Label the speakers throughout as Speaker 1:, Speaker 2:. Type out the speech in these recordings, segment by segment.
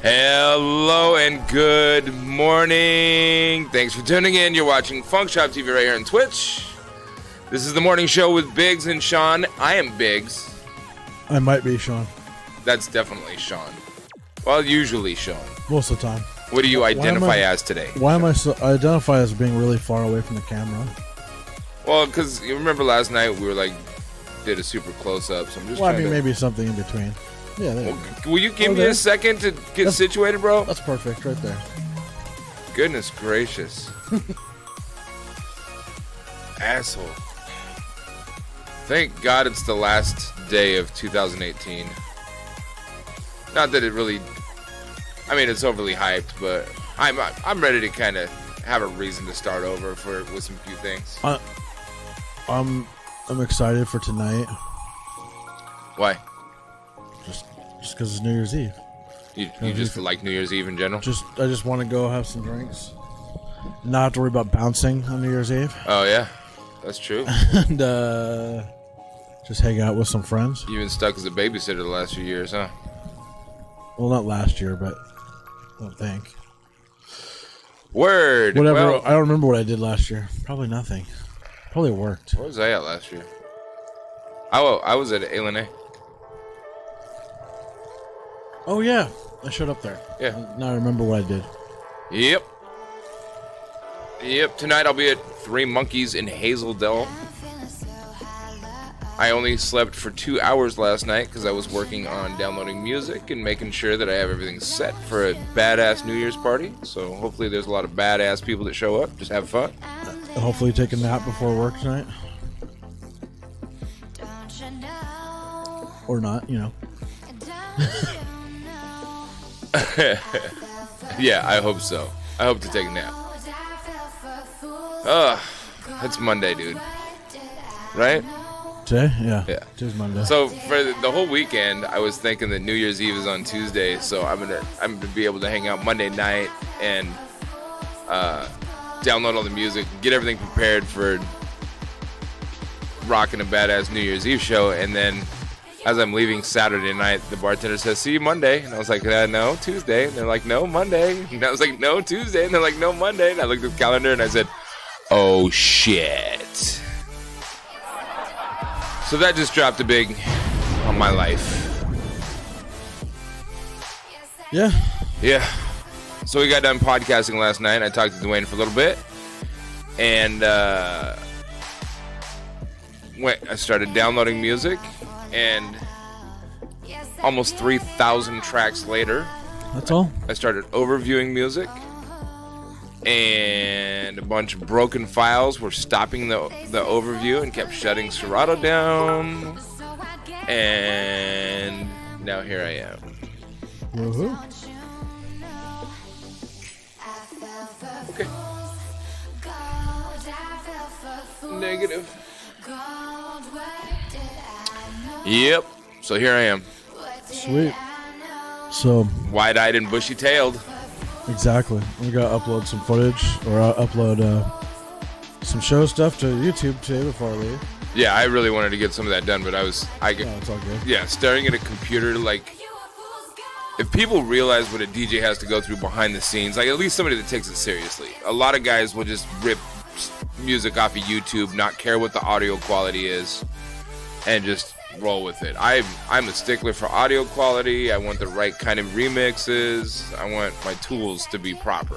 Speaker 1: Hello and good morning. Thanks for tuning in. You're watching FunkShop TV right here on Twitch. This is the morning show with Biggz and Shawn. I am Biggz.
Speaker 2: I might be Shawn.
Speaker 1: That's definitely Shawn. Well, usually Shawn.
Speaker 2: Most of the time.
Speaker 1: What do you identify as today?
Speaker 2: Why am I so... I identify as being really far away from the camera.
Speaker 1: Well, because you remember last night we were did a super close-up, so I'm just trying to...
Speaker 2: maybe something in between. Yeah, there.
Speaker 1: Will you give me a second to get situated, bro?
Speaker 2: That's perfect right there.
Speaker 1: Goodness gracious. Asshole. Thank God it's the last day of 2018. Not that it really... I mean, it's overly hyped, but I'm ready to kind of have a reason to start over with some few things.
Speaker 2: I'm excited for tonight.
Speaker 1: Why?
Speaker 2: Just because it's New Year's Eve.
Speaker 1: You just like New Year's Eve in general?
Speaker 2: I just want to go have some drinks. Not have to worry about bouncing on New Year's Eve.
Speaker 1: Oh, yeah. That's true.
Speaker 2: And just hang out with some friends.
Speaker 1: You've been stuck as a babysitter the last few years, huh?
Speaker 2: Well, not last year, but I don't think.
Speaker 1: Word.
Speaker 2: Whatever.
Speaker 1: Well,
Speaker 2: I don't remember what I did last year. Probably nothing. Probably worked.
Speaker 1: Where was I at last year? I was at A.
Speaker 2: Oh, yeah. I showed up there.
Speaker 1: Yeah.
Speaker 2: Now I remember what I did.
Speaker 1: Yep. Tonight I'll be at Three Monkeys in Hazeldale. I only slept for 2 hours last night because I was working on downloading music and making sure that I have everything set for a badass New Year's party. So hopefully there's a lot of badass people that show up. Just have fun.
Speaker 2: Hopefully take a nap before work tonight. Or not, you know.
Speaker 1: Yeah, I hope so. I hope to take a nap. It's Monday, dude. Right?
Speaker 2: Today? Yeah.
Speaker 1: Today's
Speaker 2: Monday.
Speaker 1: So for the whole weekend, I was thinking that New Year's Eve is on Tuesday, so I'm gonna be able to hang out Monday night and download all the music, get everything prepared for rocking a badass New Year's Eve show, and then as I'm leaving Saturday night, the bartender says, "See you Monday." And I was like, "No, Tuesday." And they're like, "No, Monday." And I was like, "No, Tuesday." And they're like, "No, Monday." And I looked at the calendar and I said, "Oh, shit." So that just dropped a big on my life.
Speaker 2: Yeah.
Speaker 1: So we got done podcasting last night. I talked to Dwayne for a little bit. And I started downloading music. And almost 3,000 tracks later,
Speaker 2: that's all.
Speaker 1: I started overviewing music, and a bunch of broken files were stopping the overview and kept shutting Serato down. And now here I am.
Speaker 2: Woohoo.
Speaker 1: Okay. Negative. Yep. So here I am.
Speaker 2: Sweet. So
Speaker 1: wide-eyed and bushy-tailed.
Speaker 2: Exactly. We gotta upload some footage, or upload some show stuff to YouTube today before I leave.
Speaker 1: Yeah, I really wanted to get some of that done, but it's all good. Yeah, staring at a computer, if people realize what a DJ has to go through behind the scenes, at least somebody that takes it seriously. A lot of guys will just rip music off of YouTube, not care what the audio quality is, and just roll with it. I'm a stickler for audio quality. I want the right kind of remixes. I want my tools to be proper.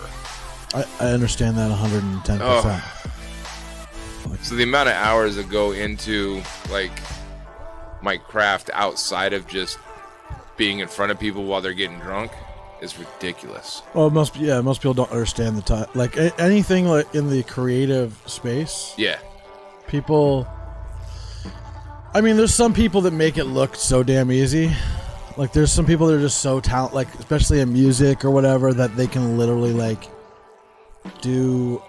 Speaker 2: I understand that 110%.
Speaker 1: So the amount of hours that go into my craft outside of just being in front of people while they're getting drunk is ridiculous.
Speaker 2: Well, most people don't understand the time. Anything in the creative space.
Speaker 1: Yeah.
Speaker 2: People. I mean, there's some people that make it look so damn easy. There's some people that are just so talented, especially in music or whatever, that they can literally do,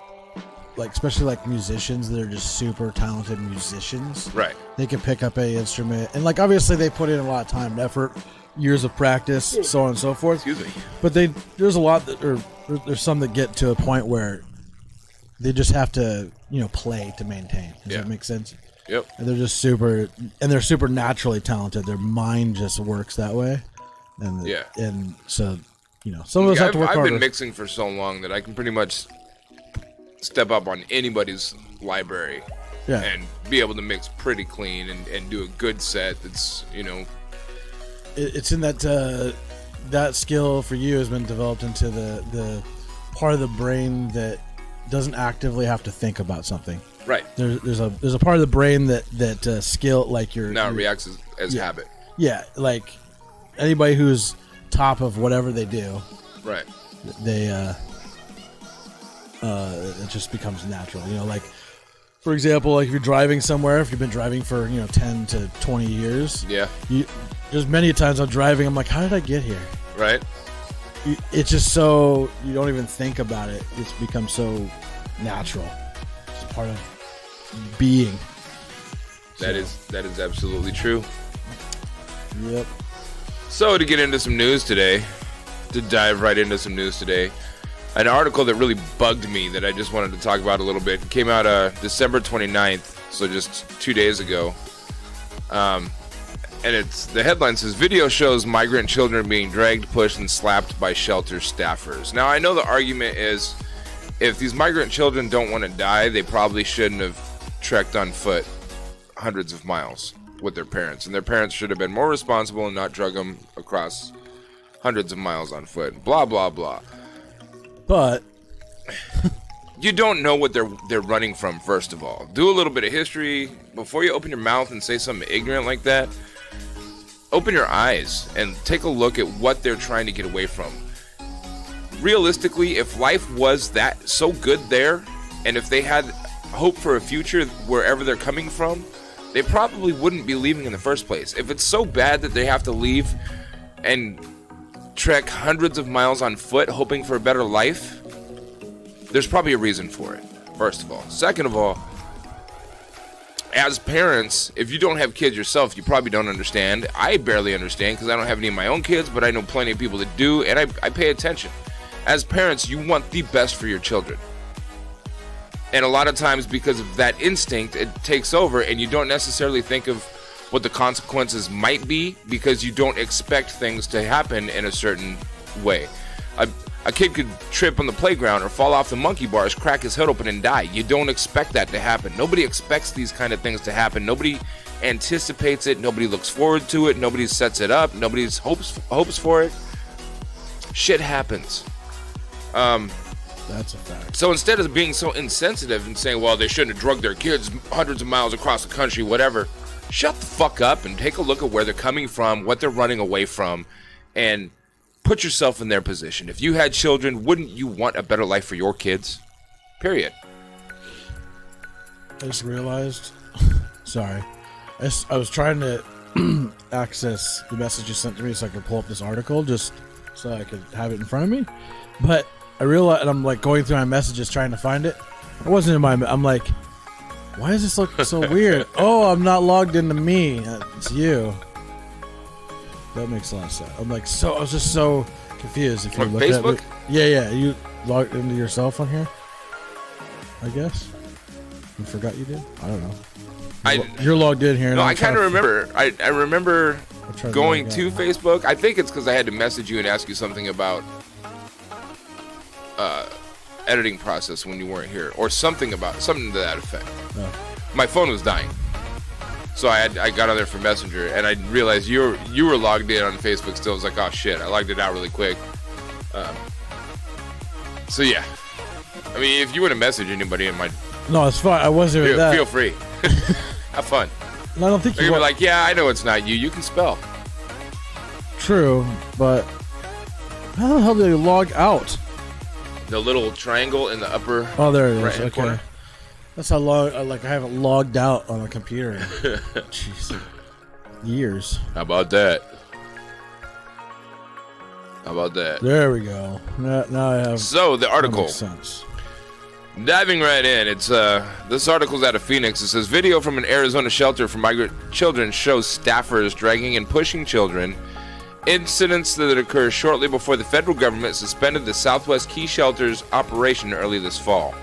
Speaker 2: especially musicians that are just super talented musicians.
Speaker 1: Right.
Speaker 2: They can pick up any instrument, and obviously they put in a lot of time and effort, years of practice, so on and so forth.
Speaker 1: Excuse me.
Speaker 2: But there's a lot there's some that get to a point where they just have to, play to maintain. Does that make sense?
Speaker 1: Yep.
Speaker 2: And they're just super naturally talented. Their mind just works that way. And so some of us have to work harder.
Speaker 1: I've been mixing for so long that I can pretty much step up on anybody's library and be able to mix pretty clean and do a good set that's,
Speaker 2: It's in that that skill for you has been developed into the part of the brain that doesn't actively have to think about something.
Speaker 1: Right.
Speaker 2: There's a part of the brain that skill, like it
Speaker 1: reacts as habit.
Speaker 2: Yeah, like anybody who's top of whatever they do,
Speaker 1: right?
Speaker 2: They it just becomes natural. Like for example, like if you're driving somewhere, if you've been driving for 10 to 20 years, there's many times I'm driving, I'm like, how did I get here?
Speaker 1: Right.
Speaker 2: It's just so you don't even think about it. It's become so natural. It's part of being.
Speaker 1: That is absolutely true.
Speaker 2: Yep.
Speaker 1: So to get into some news today, an article that really bugged me that I just wanted to talk about a little bit came out December 29th, so just 2 days ago. And the headline says, video shows migrant children being dragged, pushed, and slapped by shelter staffers. Now, I know the argument is if these migrant children don't want to die, they probably shouldn't have trekked on foot hundreds of miles with their parents. And their parents should have been more responsible and not drug them across hundreds of miles on foot. Blah, blah, blah.
Speaker 2: But
Speaker 1: you don't know what they're running from, first of all. Do a little bit of history. Before you open your mouth and say something ignorant like that, open your eyes and take a look at what they're trying to get away from. Realistically, if life was that so good there, and if they had hope for a future wherever they're coming from, they probably wouldn't be leaving in the first place. If it's so bad that they have to leave and trek hundreds of miles on foot hoping for a better life, there's probably a reason for it, first of all. Second of all, as parents, if you don't have kids yourself, you probably don't understand. I barely understand because I don't have any of my own kids, but I know plenty of people that do, and I pay attention. As parents, you want the best for your children. And a lot of times, because of that instinct, it takes over, and you don't necessarily think of what the consequences might be because you don't expect things to happen in a certain way. A kid could trip on the playground or fall off the monkey bars, crack his head open, and die. You don't expect that to happen. Nobody expects these kind of things to happen. Nobody anticipates it. Nobody looks forward to it. Nobody sets it up. Nobody hopes for it. Shit happens.
Speaker 2: That's a fact.
Speaker 1: So instead of being so insensitive and saying, well, they shouldn't have drugged their kids hundreds of miles across the country, whatever, shut the fuck up and take a look at where they're coming from, what they're running away from, and put yourself in their position. If you had children, wouldn't you want a better life for your kids? Period.
Speaker 2: I just realized, sorry, I was trying to access the message you sent to me so I could pull up this article just so I could have it in front of me. But I realized, and I'm like going through my messages trying to find it. It wasn't in I'm like, why does this look so weird? Oh, I'm not logged into me. It's you. That makes a lot of sense. I'm like, I was just so confused. If you look
Speaker 1: Facebook?
Speaker 2: At yeah. You logged into yourself on here, I guess. You forgot you did? I don't know. You're logged in here.
Speaker 1: No, I kind of remember. I remember going to Facebook. I think it's because I had to message you and ask you something about editing process when you weren't here, or something to that effect. Oh. My phone was dying. So I got on there for Messenger, and I realized you were logged in on Facebook still. I was like, oh shit, I logged it out really quick. So yeah, I mean, if you want to message anybody in my...
Speaker 2: No, it's fine. I wasn't even that.
Speaker 1: Feel free. Have fun.
Speaker 2: No, I don't think
Speaker 1: you're like, yeah, I know it's not you. You can spell.
Speaker 2: True, but how the hell did they log out?
Speaker 1: The little triangle in the upper...
Speaker 2: Oh, there it is. Okay.
Speaker 1: Corner.
Speaker 2: That's how long. I haven't logged out on a computer in jeez, years.
Speaker 1: How about that?
Speaker 2: There we go. Now I have.
Speaker 1: So the article.
Speaker 2: Makes sense.
Speaker 1: Diving right in, it's this article's out of Phoenix. It says video from an Arizona shelter for migrant children shows staffers dragging and pushing children. Incidents that occur shortly before the federal government suspended the Southwest Key Shelter's operation early this fall.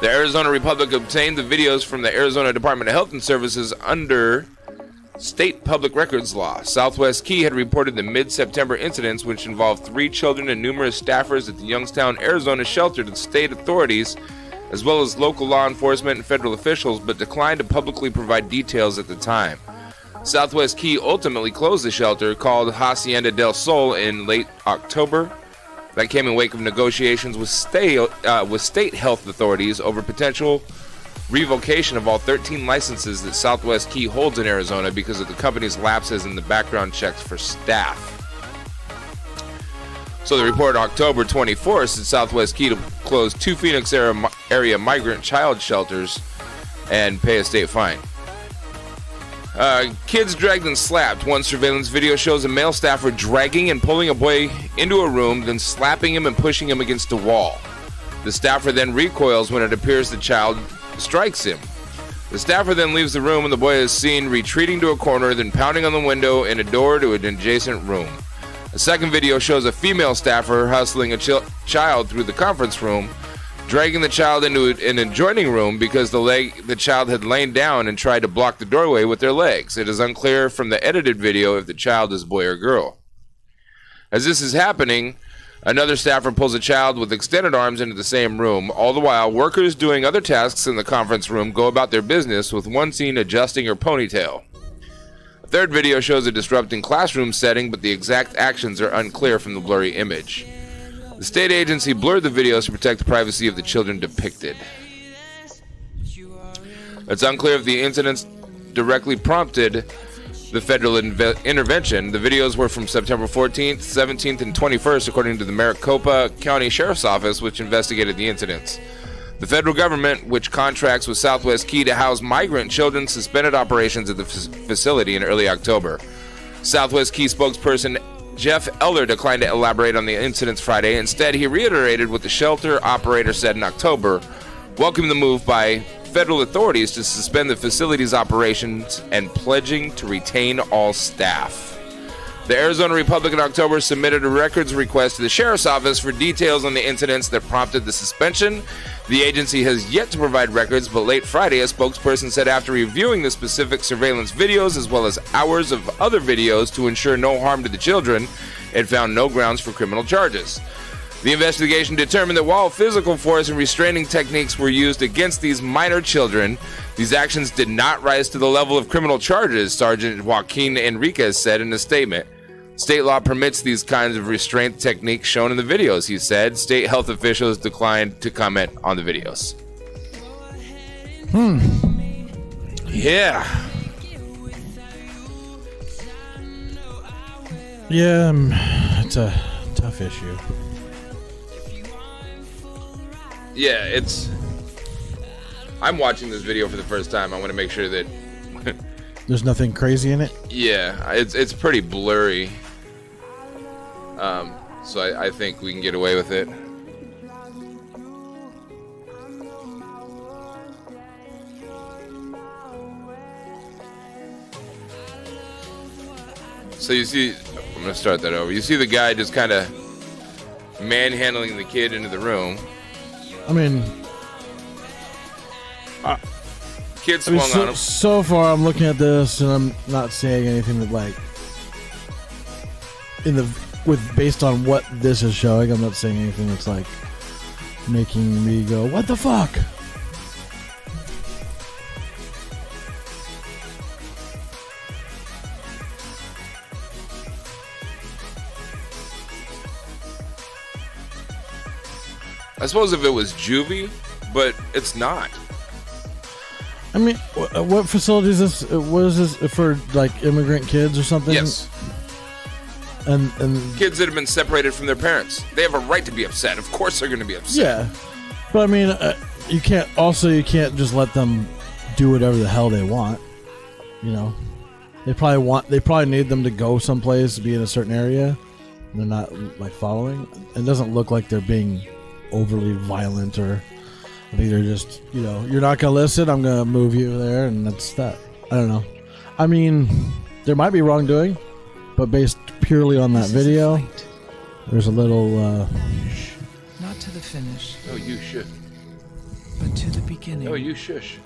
Speaker 1: The Arizona Republic obtained the videos from the Arizona Department of Health and Services under state public records law. Southwest Key had reported the mid-September incidents, which involved 3 children and numerous staffers at the Youngstown, Arizona shelter, to the state authorities, as well as local law enforcement and federal officials, but declined to publicly provide details at the time. Southwest Key ultimately closed the shelter, called Hacienda del Sol, in late October. That came in wake of negotiations with state health authorities over potential revocation of all 13 licenses that Southwest Key holds in Arizona because of the company's lapses in the background checks for staff. So the report October 24th said Southwest Key to close 2 Phoenix area migrant child shelters and pay a state fine. Kids dragged and slapped. One surveillance video shows a male staffer dragging and pulling a boy into a room, then slapping him and pushing him against a wall. The staffer then recoils when it appears the child strikes him. The staffer then leaves the room and the boy is seen retreating to a corner, then pounding on the window and a door to an adjacent room. A second video shows a female staffer hustling a child through the conference room, dragging the child into an adjoining room because the child had lain down and tried to block the doorway with their legs. It is unclear from the edited video if the child is boy or girl. As this is happening, another staffer pulls a child with extended arms into the same room. All the while, workers doing other tasks in the conference room go about their business, with one seen adjusting her ponytail. A third video shows a disrupting classroom setting, but the exact actions are unclear from the blurry image. The state agency blurred the videos to protect the privacy of the children depicted. It's unclear if the incidents directly prompted the federal intervention. The videos were from September 14th, 17th, and 21st, according to the Maricopa County Sheriff's Office, which investigated the incidents. The federal government, which contracts with Southwest Key to house migrant children, suspended operations at the facility in early October. Southwest Key spokesperson Jeff Eller declined to elaborate on the incidents Friday. Instead, he reiterated what the shelter operator said in October, welcoming the move by federal authorities to suspend the facility's operations and pledging to retain all staff. The Arizona Republic in October submitted a records request to the Sheriff's Office for details on the incidents that prompted the suspension. The agency has yet to provide records, but late Friday, a spokesperson said after reviewing the specific surveillance videos as well as hours of other videos to ensure no harm to the children, it found no grounds for criminal charges. The investigation determined that while physical force and restraining techniques were used against these minor children, these actions did not rise to the level of criminal charges, Sergeant Joaquin Enriquez said in a statement. State law permits these kinds of restraint techniques shown in the videos, he said. State health officials declined to comment on the videos. Yeah.
Speaker 2: Yeah, it's a tough issue.
Speaker 1: Yeah, I'm watching this video for the first time. I want to make sure that
Speaker 2: there's nothing crazy in it.
Speaker 1: Yeah, it's pretty blurry. So I think we can get away with it. So you see, I'm gonna start that over. You see the guy just kind of manhandling the kid into the room.
Speaker 2: I mean,
Speaker 1: kid swung on him.
Speaker 2: So far, I'm looking at this and I'm not saying anything that, like, based on what this is showing, I'm not saying anything that's like making me go, "What the fuck?"
Speaker 1: I suppose if it was juvie, but it's not.
Speaker 2: I mean, what facility is this? What is this for? Like immigrant kids or something?
Speaker 1: Yes.
Speaker 2: And
Speaker 1: kids that have been separated from their parents, they have a right to be upset. Of course, they're going to be upset.
Speaker 2: Yeah, but I mean, you can't just let them do whatever the hell they want. You know, they probably need them to go someplace, to be in a certain area. And they're not like following. It doesn't look like they're being overly violent, or I think they're just, you're not gonna listen, I'm gonna move you there, and that's that. I don't know. I mean, there might be wrongdoing, but based purely on that video, there's a little
Speaker 3: not to the finish.
Speaker 1: Oh, you should.
Speaker 3: But to the beginning.
Speaker 1: Oh, you shush.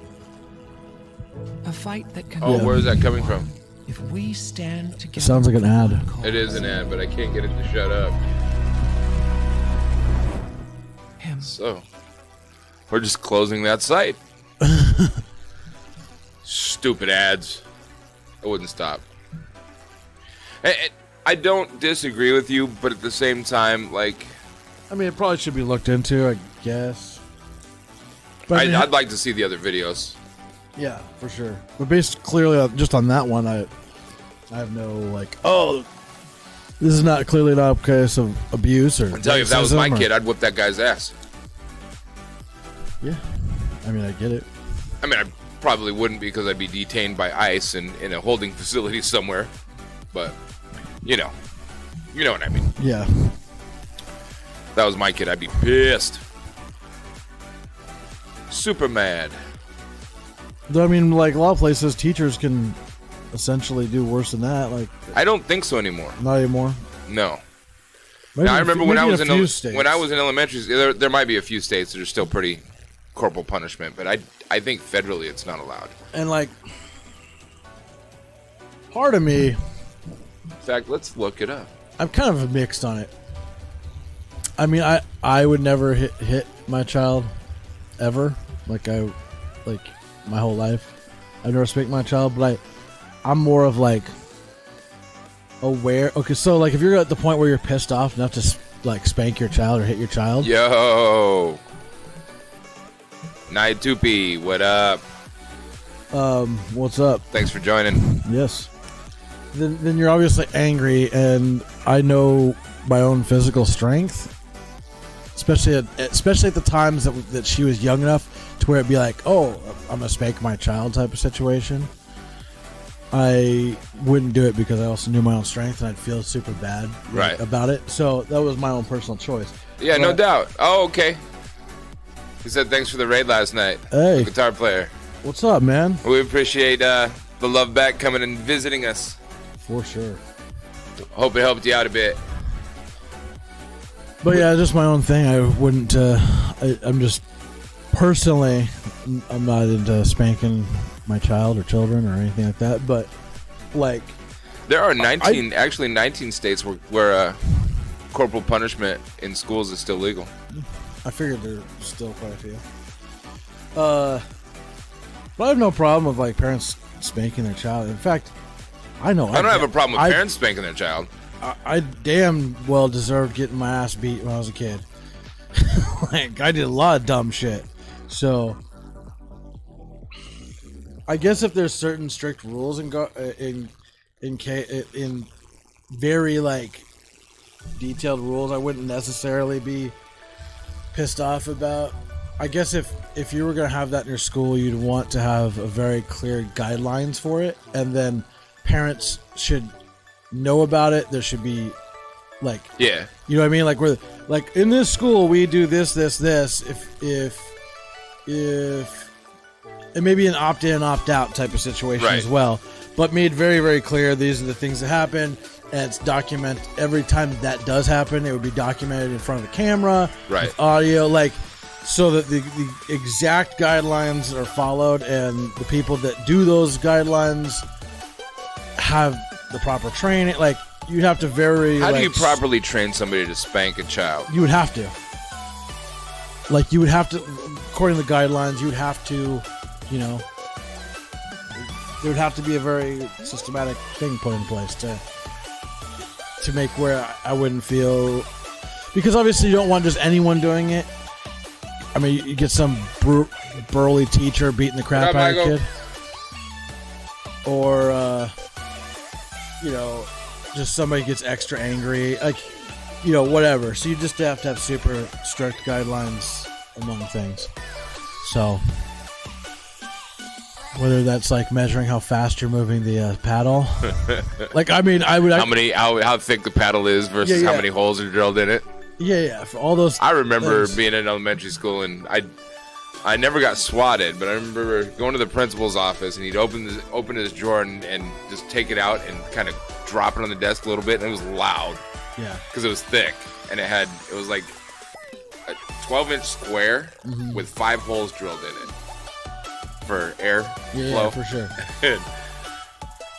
Speaker 3: A fight that can.
Speaker 1: Oh, where is that coming from?
Speaker 3: If we stand together.
Speaker 2: It sounds like an ad.
Speaker 1: It is an ad, but I can't get it to shut up.
Speaker 3: Him.
Speaker 1: So, we're just closing that site. Stupid ads. I wouldn't stop. I don't disagree with you, but at the same time, like...
Speaker 2: I mean, it probably should be looked into, I guess. But I mean,
Speaker 1: I'd like to see the other videos.
Speaker 2: Yeah, for sure. But based clearly just on that one, I have no, like, oh, this is not clearly not a case of abuse or...
Speaker 1: I'll tell you, if that was my kid, I'd whip that guy's ass.
Speaker 2: Yeah. I mean, I get it.
Speaker 1: I mean, I probably wouldn't because I'd be detained by ICE in a holding facility somewhere. But, you know what I mean.
Speaker 2: Yeah.
Speaker 1: If that was my kid, I'd be pissed. Super mad.
Speaker 2: Though, I mean, like, a lot of places, teachers can essentially do worse than that. Like,
Speaker 1: I don't think so anymore.
Speaker 2: not anymore.
Speaker 1: No.
Speaker 2: Maybe
Speaker 1: Now, I remember when I was in
Speaker 2: states.
Speaker 1: when I was in elementary, there might be a few states that are still pretty corporal punishment, but I think federally it's not allowed.
Speaker 2: And, like, part of me,
Speaker 1: In fact, let's look it up.
Speaker 2: I'm kind of mixed on it. I mean, I would never hit my child ever. Like, my whole life. I've never spanked my child, but I'm more of, like, aware. Okay, so, like, if you're at the point where you're pissed off enough to, like, spank your child or hit your child.
Speaker 1: Yo. Night Tupi, what up?
Speaker 2: What's up?
Speaker 1: Thanks for joining.
Speaker 2: Yes. Then you're obviously angry, and I know my own physical strength, especially at the times that she was young enough to where it'd be like, oh, I'm gonna spank my child type of situation. I wouldn't do it because I also knew my own strength and I'd feel super bad about it. So that was my own personal choice.
Speaker 1: Yeah, no doubt. Oh, okay. He said thanks for the raid last night.
Speaker 2: Hey,
Speaker 1: the guitar player.
Speaker 2: What's up, man?
Speaker 1: We appreciate the love back coming and visiting us.
Speaker 2: For sure.
Speaker 1: Hope it helped you out a bit.
Speaker 2: But yeah, just my own thing. I wouldn't. I'm just personally, I'm not into spanking my child or children or anything like that. But like,
Speaker 1: there are 19 states where corporal punishment in schools is still legal.
Speaker 2: I figured there's still quite a few. But I have no problem with like parents spanking their child. In fact, I don't have a problem with parents spanking their child. I damn well deserved getting my ass beat when I was a kid. Like, I did a lot of dumb shit. So, I guess if there's certain strict rules in very like detailed rules, I wouldn't necessarily be pissed off about. I guess if you were gonna have that in your school, you'd want to have a very clear guidelines for it, and then parents should know about it. There should be like,
Speaker 1: yeah,
Speaker 2: you know what I mean? Like, we're like, in this school we do this. If it may be an opt-in, opt-out type of situation as well, but made very, very clear these are the things that happen, and it's documented every time that does happen. It would be documented in front of the camera, with audio, like, so that the exact guidelines are followed, and the people that do those guidelines have the proper training. Like, you'd have to
Speaker 1: How do you properly train somebody to spank a child?
Speaker 2: You would have to. Like, you would have to, according to the guidelines, you would have to, you know, there would have to be a very systematic thing put in place to make where I wouldn't feel, because obviously you don't want just anyone doing it. I mean, you get some burly teacher beating the crap out of a kid, or you know, just somebody gets extra angry, like, you know, whatever. So you just have to have super strict guidelines among things. So whether that's like measuring how fast you're moving the paddle, like, I mean,
Speaker 1: how thick the paddle is versus how many holes are drilled in it.
Speaker 2: Yeah, for all those.
Speaker 1: I remember being in elementary school, and I never got swatted, but I remember going to the principal's office, and he'd open his drawer and just take it out and kind of drop it on the desk a little bit, and it was loud.
Speaker 2: Yeah.
Speaker 1: Because it was thick, and it was like a 12-inch square with 5 holes drilled in it for air flow.
Speaker 2: Yeah, for sure.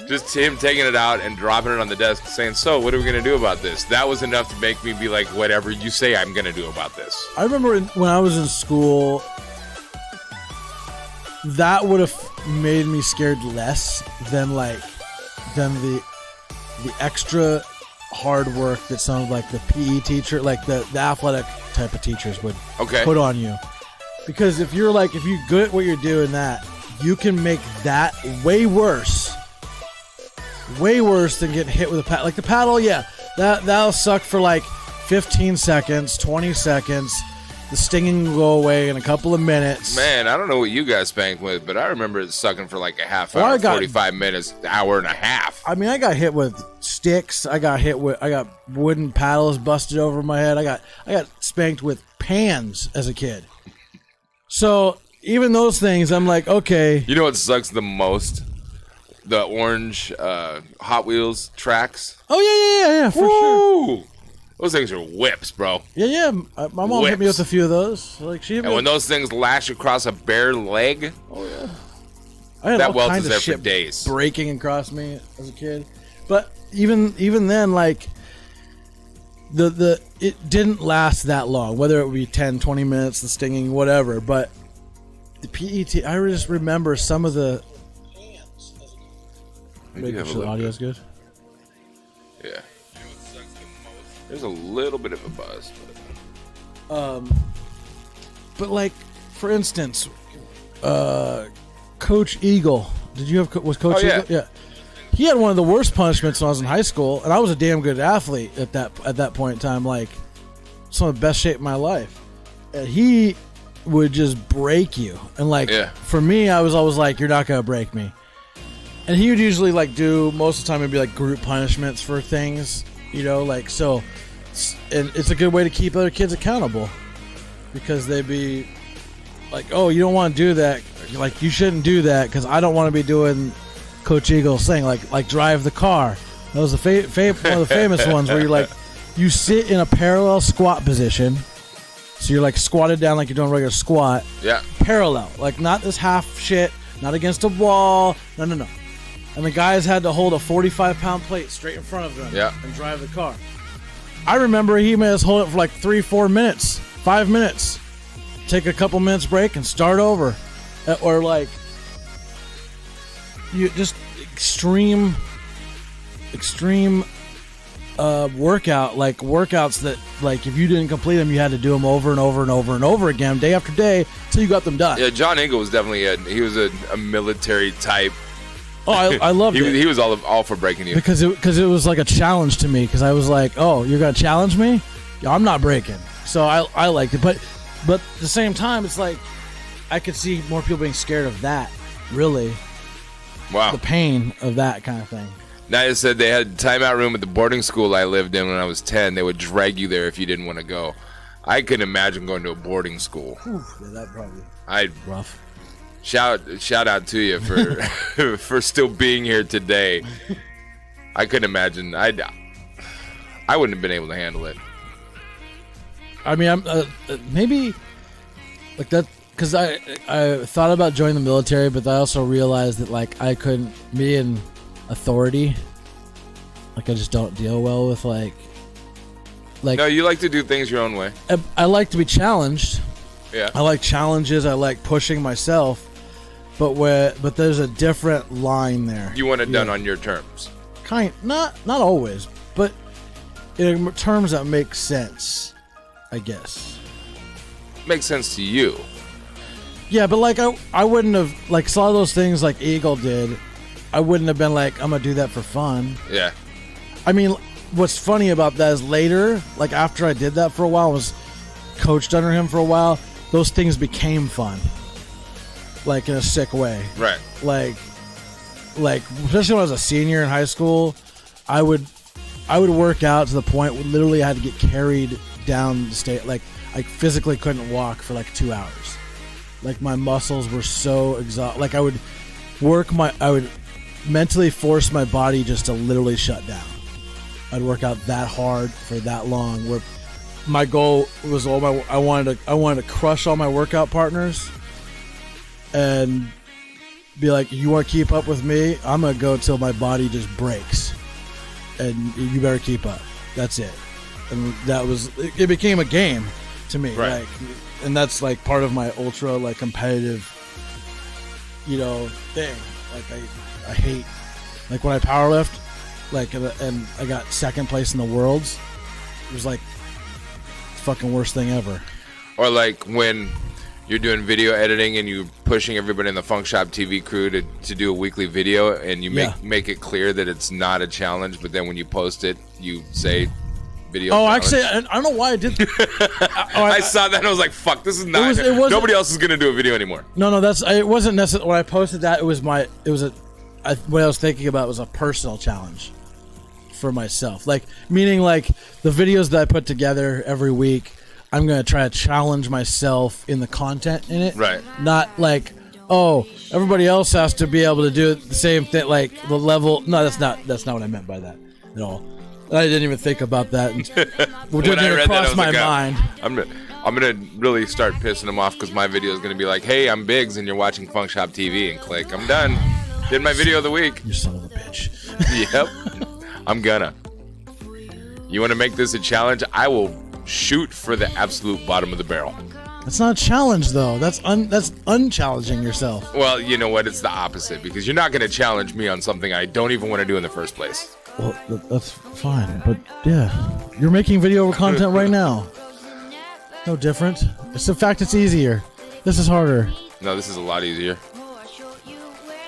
Speaker 1: Just him taking it out and dropping it on the desk saying, so what are we going to do about this? That was enough to make me be like, whatever you say I'm going to do about this.
Speaker 2: I remember when I was in school, that would have made me scared less than the extra hard work that some of like the PE teacher, like the athletic type of teachers would put on you. Because if you're good at what you're doing, that you can make that way worse than getting hit with a paddle. Like the paddle, yeah, that'll suck for like 15 seconds, 20 seconds. The stinging will go away in a couple of minutes.
Speaker 1: Man, I don't know what you guys spanked with, but I remember it sucking for like a half hour, 45 minutes, hour and a half.
Speaker 2: I mean, I got hit with sticks. I got wooden paddles busted over my head. I got spanked with pans as a kid. So even those things, I'm like, okay.
Speaker 1: You know what sucks the most? The orange Hot Wheels tracks.
Speaker 2: Oh yeah, for sure.
Speaker 1: Those things are whips, bro.
Speaker 2: Yeah. My mom hit me with a few of those.
Speaker 1: And when those things lash across a bare leg,
Speaker 2: oh yeah, I had all kinds of shit for days breaking across me as a kid. But even then, like it didn't last that long. Whether it would be 10, 20 minutes, the stinging, whatever. But the PET, I just remember some of the. Making sure the audio's good.
Speaker 1: Yeah. There's a little bit of a buzz.
Speaker 2: But like, for instance, Coach Eagle. Was Coach Eagle? Yeah. He had one of the worst punishments when I was in high school, and I was a damn good athlete at that point in time. Like, some of the best shape of my life. And he would just break you. And like, for me, I was always like, you're not gonna break me. And he would usually like do, most of the time it'd be like group punishments for things, like, so, and it's a good way to keep other kids accountable, because they'd be like, oh, you don't want to do that, like, you shouldn't do that, because I don't want to be doing Coach Eagle's thing, like drive the car. That was one of the famous ones where you're like, you sit in a parallel squat position, so you're like squatted down like you're doing a regular squat.
Speaker 1: Yeah.
Speaker 2: Parallel, like not this half shit, not against a wall, no. And the guys had to hold a 45-pound plate straight in front of them and drive the car. I remember he made us hold it for like 3-4 minutes, 5 minutes. Take a couple minutes break and start over. Or like, you just extreme workout, like workouts that, like, if you didn't complete them, you had to do them over and over and over and over again, day after day, until you got them done.
Speaker 1: Yeah, John Eagle was definitely a military type.
Speaker 2: Oh, I loved it.
Speaker 1: He was all for breaking you.
Speaker 2: Because it was like a challenge to me, because I was like, oh, you're going to challenge me? Yeah, I'm not breaking. So I liked it. But at the same time, it's like, I could see more people being scared of that, really.
Speaker 1: Wow.
Speaker 2: The pain of that kind of thing.
Speaker 1: Naya said they had a timeout room at the boarding school I lived in when I was 10. They would drag you there if you didn't want to go. I couldn't imagine going to a boarding school.
Speaker 2: Whew, yeah, that probably rough.
Speaker 1: Shout out to you for for still being here today. I couldn't imagine. I wouldn't have been able to handle it.
Speaker 2: I mean, I'm maybe like that, because I thought about joining the military, but I also realized that like I couldn't be in authority. Like, I just don't deal well with like. No,
Speaker 1: you like to do things your own way.
Speaker 2: I like to be challenged.
Speaker 1: Yeah.
Speaker 2: I like challenges. I like pushing myself. But there's a different line there.
Speaker 1: You want it done on your terms.
Speaker 2: Not always, but in terms that make sense, I guess.
Speaker 1: Makes sense to you.
Speaker 2: Yeah, but like I wouldn't have, like, saw those things like Eagle did. I wouldn't have been like, I'm gonna do that for fun.
Speaker 1: Yeah.
Speaker 2: I mean, what's funny about that is later, like after I did that for a while, was coached under him for a while, those things became fun. Like, in a sick way.
Speaker 1: Right.
Speaker 2: Like especially when I was a senior in high school, I would work out to the point where literally I had to get carried down the state. Like, I physically couldn't walk for like 2 hours. Like, my muscles were so exhausted. Like, I would mentally force my body just to literally shut down. I'd work out that hard for that long, where my goal was I wanted to crush all my workout partners and be like, you want to keep up with me? I'm going to go till my body just breaks. And you better keep up. That's it. And that was, it became a game to me.
Speaker 1: Right.
Speaker 2: Like, and that's like part of my ultra like competitive, thing. Like I hate, like when I powerlift, like, and I got second place in the worlds. It was like fucking worst thing ever.
Speaker 1: Or like when you're doing video editing and you're pushing everybody in the FunkShop TV crew to do a weekly video, and you make it clear that it's not a challenge, but then when you post it, you say video challenge.
Speaker 2: Actually, I don't know why I did.
Speaker 1: I saw that and I was like, fuck, this is not. Nobody else is going to do a video anymore.
Speaker 2: No, it wasn't necessarily. When I posted that, what I was thinking about was a personal challenge for myself. Like, meaning like the videos that I put together every week, I'm going to try to challenge myself in the content in it.
Speaker 1: Right.
Speaker 2: Not like, oh, everybody else has to be able to do the same thing, like the level. No, that's not what I meant by that at all. I didn't even think about that. It didn't cross my mind.
Speaker 1: I'm gonna really start pissing him off because my video is gonna be like, hey, I'm Biggz and you're watching FunkShop TV, and click, I'm done. Did my video of the week.
Speaker 2: You son of a bitch.
Speaker 1: Yep. I'm gonna. You want to make this a challenge? I will shoot for the absolute bottom of the barrel.
Speaker 2: That's not a challenge, though. That's unchallenging yourself.
Speaker 1: Well, you know what? It's the opposite, because you're not going to challenge me on something I don't even want to do in the first place.
Speaker 2: Well, that's fine, but yeah, you're making video content right now. No different. It's the fact it's easier. This is harder.
Speaker 1: No, this is a lot easier.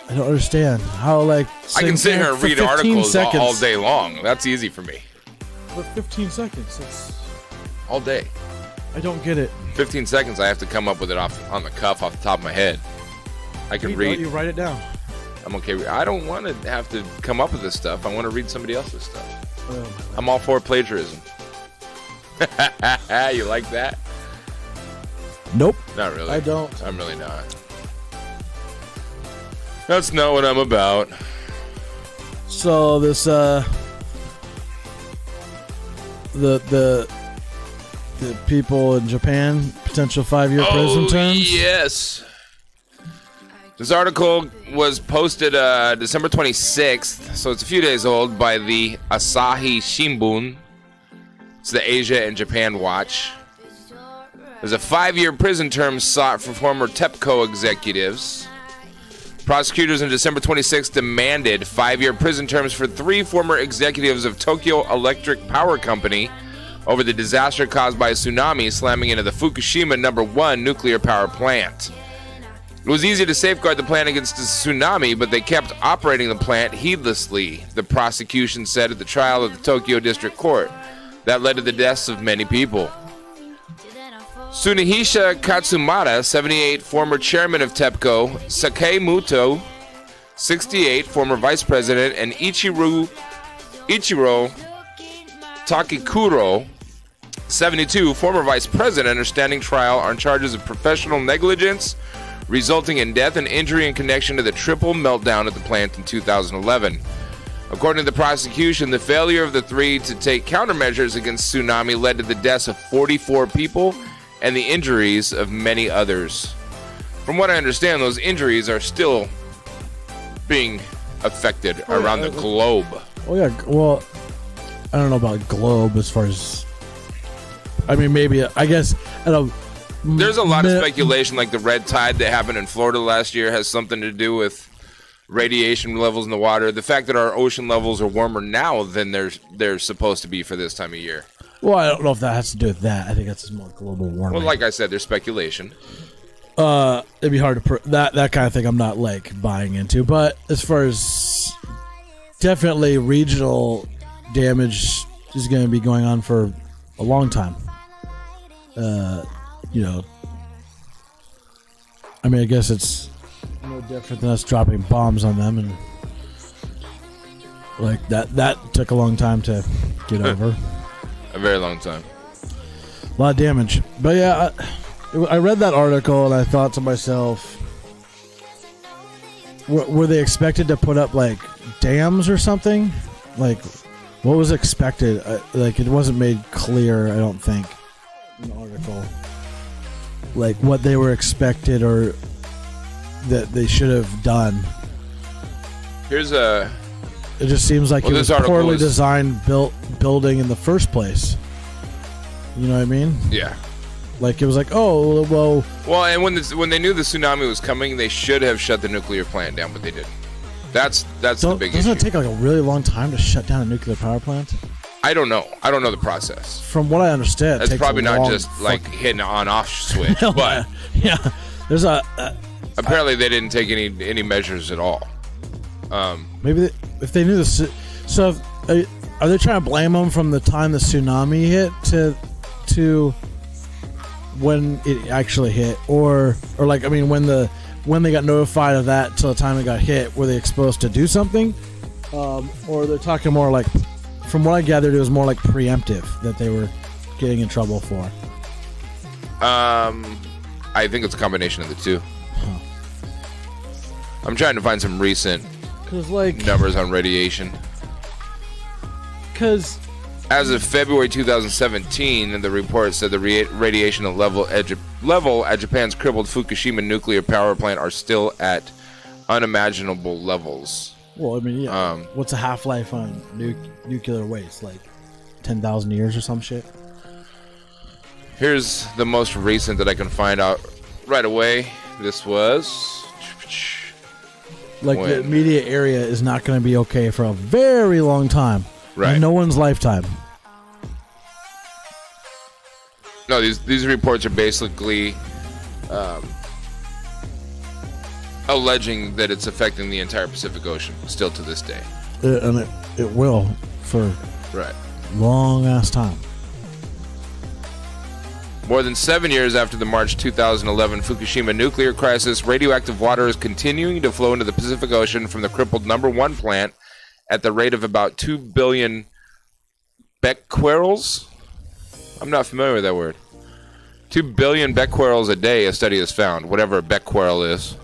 Speaker 2: I don't understand how, like,
Speaker 1: I can sit here and read articles all day long. That's easy for me.
Speaker 2: For 15 seconds, it's
Speaker 1: all day.
Speaker 2: I don't get it.
Speaker 1: 15 seconds, I have to come up with it on the cuff, off the top of my head. I can read.
Speaker 2: You write it down.
Speaker 1: I'm okay. I don't want to have to come up with this stuff. I want to read somebody else's stuff. I'm all for plagiarism. You like that?
Speaker 2: Nope.
Speaker 1: Not really.
Speaker 2: I don't.
Speaker 1: I'm really not. That's not what I'm about.
Speaker 2: So this the people in Japan, potential 5-year prison terms.
Speaker 1: Yes. This article was posted December 26th, so it's a few days old, by the Asahi Shimbun. It's the Asia and Japan Watch. There's a 5-year prison term sought for former TEPCO executives. Prosecutors on December 26th demanded 5-year prison terms for 3 former executives of Tokyo Electric Power Company over the disaster caused by a tsunami slamming into the Fukushima No. 1 nuclear power plant. It was easy to safeguard the plant against the tsunami, but they kept operating the plant heedlessly, the prosecution said at the trial of the Tokyo District Court. That led to the deaths of many people. Tsunehisha Katsumata, 78, former chairman of TEPCO, Sakemuto, 68, former vice president, and Ichiro Takikuro, 72, former vice president, are standing trial on charges of professional negligence resulting in death and injury in connection to the triple meltdown at the plant in 2011. According to the prosecution, the failure of the 3 to take countermeasures against tsunami led to the deaths of 44 people and the injuries of many others. From what I understand, those injuries are still being affected around the globe.
Speaker 2: Oh yeah, well, I don't know about globe as far as, I mean, maybe, I guess, I don't know.
Speaker 1: There's a lot of speculation, like the red tide that happened in Florida last year has something to do with radiation levels in the water. The fact that our ocean levels are warmer now than they're supposed to be for this time of year.
Speaker 2: Well, I don't know if that has to do with that. I think that's more global warming.
Speaker 1: Well, like I said, there's speculation.
Speaker 2: It'd be hard to that kind of thing. I'm not like buying into, but as far as definitely regional damage is going to be going on for a long time. You know, I mean, I guess it's no different than us dropping bombs on them, and like that took a long time to get over.
Speaker 1: A very long time.
Speaker 2: A lot of damage. But yeah, I read that article and I thought to myself, were they expected to put up like dams or something? Like, what was expected? Like, it wasn't made clear, I don't think, in the article. Like, what they were expected or that they should have done.
Speaker 1: Here's a.
Speaker 2: It just seems like it was a poorly designed building in the first place. You know what I mean?
Speaker 1: Yeah.
Speaker 2: Like it was like, oh well.
Speaker 1: Well, and when they knew the tsunami was coming, they should have shut the nuclear plant down, but they didn't. That's the big issue.
Speaker 2: Doesn't it take like a really long time to shut down a nuclear power plant?
Speaker 1: I don't know. I don't know the process.
Speaker 2: From what I understand,
Speaker 1: it's probably not just like hitting an on-off switch, but
Speaker 2: yeah, there's
Speaker 1: apparently they didn't take any measures at all.
Speaker 2: Maybe if they knew this, so are they trying to blame them from the time the tsunami hit to when it actually hit, or like I mean when they got notified of that till the time it got hit, were they exposed to do something, or they're talking more like, from what I gathered, it was more like preemptive that they were getting in trouble for.
Speaker 1: I think it's a combination of the two. Huh. I'm trying to find some recent numbers on radiation.
Speaker 2: Because
Speaker 1: as of February 2017, the report said the radiation level at Japan's crippled Fukushima nuclear power plant are still at unimaginable levels.
Speaker 2: Well, I mean, yeah. What's a half-life on nuclear waste? Like 10,000 years or some shit?
Speaker 1: Here's the most recent that I can find out right away. This was...
Speaker 2: the immediate area is not going to be okay for a very long time.
Speaker 1: Right.
Speaker 2: In no one's lifetime.
Speaker 1: No, these reports are basically alleging that it's affecting the entire Pacific Ocean still to this day.
Speaker 2: And it will for long ass time.
Speaker 1: More than 7 years after the March 2011 Fukushima nuclear crisis, radioactive water is continuing to flow into the Pacific Ocean from the crippled number 1 plant at the rate of about 2 billion becquerels. I'm not familiar with that word. 2 billion becquerels a day, a study has found, whatever a becquerel is.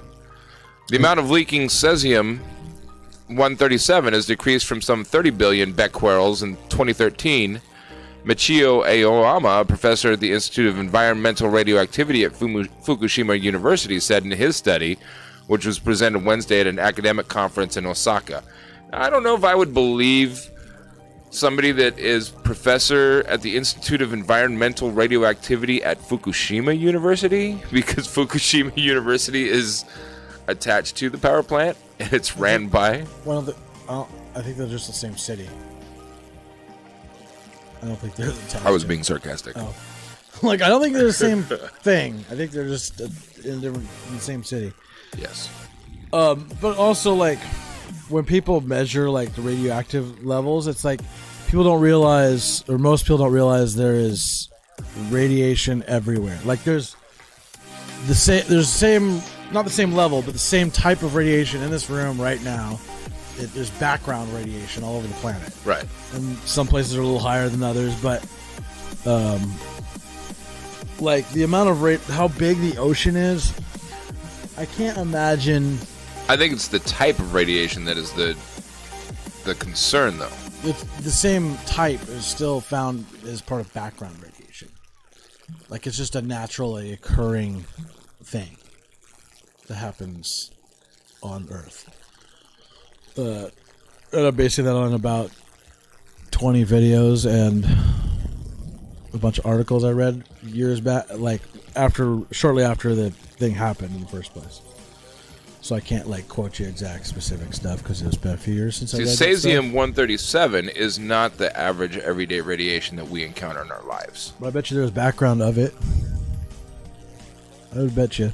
Speaker 1: The amount of leaking cesium-137 has decreased from some 30 billion becquerels in 2013. Michio Aoyama, a professor at the Institute of Environmental Radioactivity at Fukushima University, said in his study, which was presented Wednesday at an academic conference in Osaka. I don't know if I would believe somebody that is professor at the Institute of Environmental Radioactivity at Fukushima University, because Fukushima University is attached to the power plant and it's ran by
Speaker 2: I think they're just the same city. I don't think they're the town.
Speaker 1: I was being sarcastic.
Speaker 2: Oh. I don't think they're the same thing. I think they're just in the same city.
Speaker 1: Yes.
Speaker 2: But also, when people measure, the radioactive levels, it's people don't realize, or most people don't realize, there is radiation everywhere. There's the same, not the same level, but the same type of radiation in this room right now. There's background radiation all over the planet.
Speaker 1: Right.
Speaker 2: And some places are a little higher than others, but the amount of how big the ocean is, I can't imagine.
Speaker 1: I think it's the type of radiation that is the concern, though.
Speaker 2: It's the same type is still found as part of background radiation. It's just a naturally occurring thing that happens on Earth. And I'm basing that on about 20 videos and a bunch of articles I read years back, shortly after the thing happened in the first place. So I can't quote you exact specific stuff because it's been a few years since I read that stuff.
Speaker 1: Cesium-137 is not the average everyday radiation that we encounter in our lives.
Speaker 2: But I bet you there's background of it. I would bet you.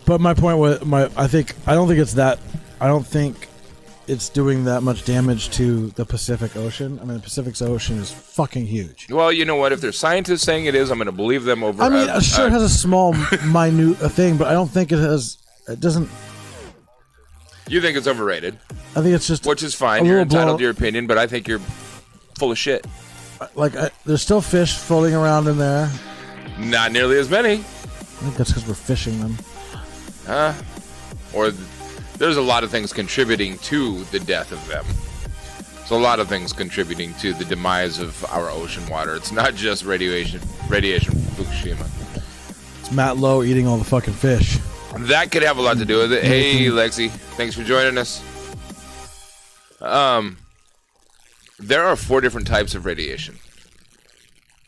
Speaker 2: But my point was, I don't think it's doing that much damage to the Pacific Ocean. I mean, the Pacific Ocean is fucking huge.
Speaker 1: Well, you know what? If there's scientists saying it is, I'm going to believe them over.
Speaker 2: I mean, sure, it has a small, minute thing, but I don't think it has. It doesn't.
Speaker 1: You think it's overrated?
Speaker 2: I think it's just,
Speaker 1: which is fine. You're entitled to your opinion, but I think you're full of shit.
Speaker 2: There's still fish floating around in there.
Speaker 1: Not nearly as many.
Speaker 2: I think that's because we're fishing them.
Speaker 1: Or there's a lot of things contributing to the death of them. There's a lot of things contributing to the demise of our ocean water. It's not just radiation from Fukushima. It's
Speaker 2: Matt Lowe eating all the fucking fish.
Speaker 1: That could have a lot to do with it. Hey, Lexi, thanks for joining us. There are 4 different types of radiation.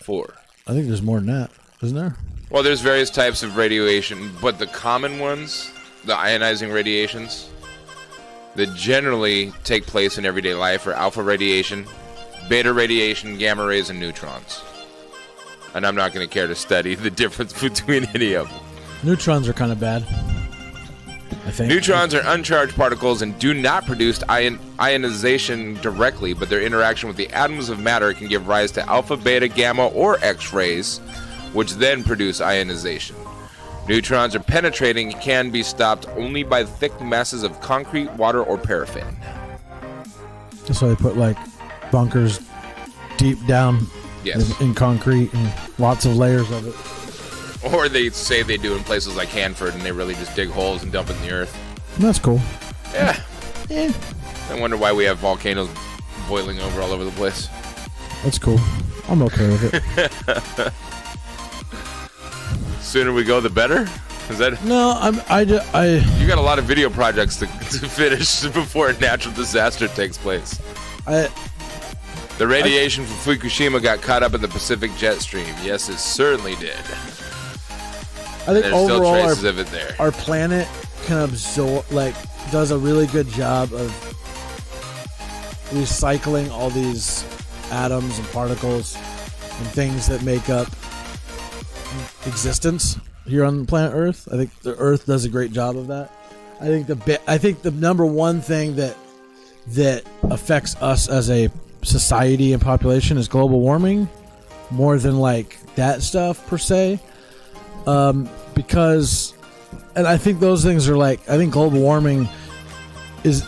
Speaker 1: 4.
Speaker 2: I think there's more than that, isn't there?
Speaker 1: Well, there's various types of radiation, but the common ones, the ionizing radiations, that generally take place in everyday life are alpha radiation, beta radiation, gamma rays, and neutrons. And I'm not going to care to study the difference between any of them.
Speaker 2: Neutrons are kind of bad, I think.
Speaker 1: Neutrons are uncharged particles and do not produce ionization directly, but their interaction with the atoms of matter can give rise to alpha, beta, gamma, or X-rays, which then produce ionization. Neutrons are penetrating and can be stopped only by thick masses of concrete, water, or paraffin.
Speaker 2: That's why they put like bunkers deep down in concrete and lots of layers of it.
Speaker 1: Or they say they do in places like Hanford, and they really just dig holes and dump it in the earth.
Speaker 2: That's cool.
Speaker 1: Yeah.
Speaker 2: Yeah.
Speaker 1: I wonder why we have volcanoes boiling over all over the place.
Speaker 2: That's cool. I'm okay with it.
Speaker 1: Sooner we go, the better? Is that?
Speaker 2: No,
Speaker 1: You got a lot of video projects to finish before a natural disaster takes place. The radiation from Fukushima got caught up in the Pacific jet stream. Yes, it certainly did.
Speaker 2: I think
Speaker 1: there's
Speaker 2: overall
Speaker 1: still traces of it there.
Speaker 2: Our planet can absorb, does a really good job of recycling all these atoms and particles and things that make up existence here on planet Earth. I think the Earth does a great job of that. I think the number one thing that affects us as a society and population is global warming, more than that stuff per se. Because, and I think those things are I think global warming is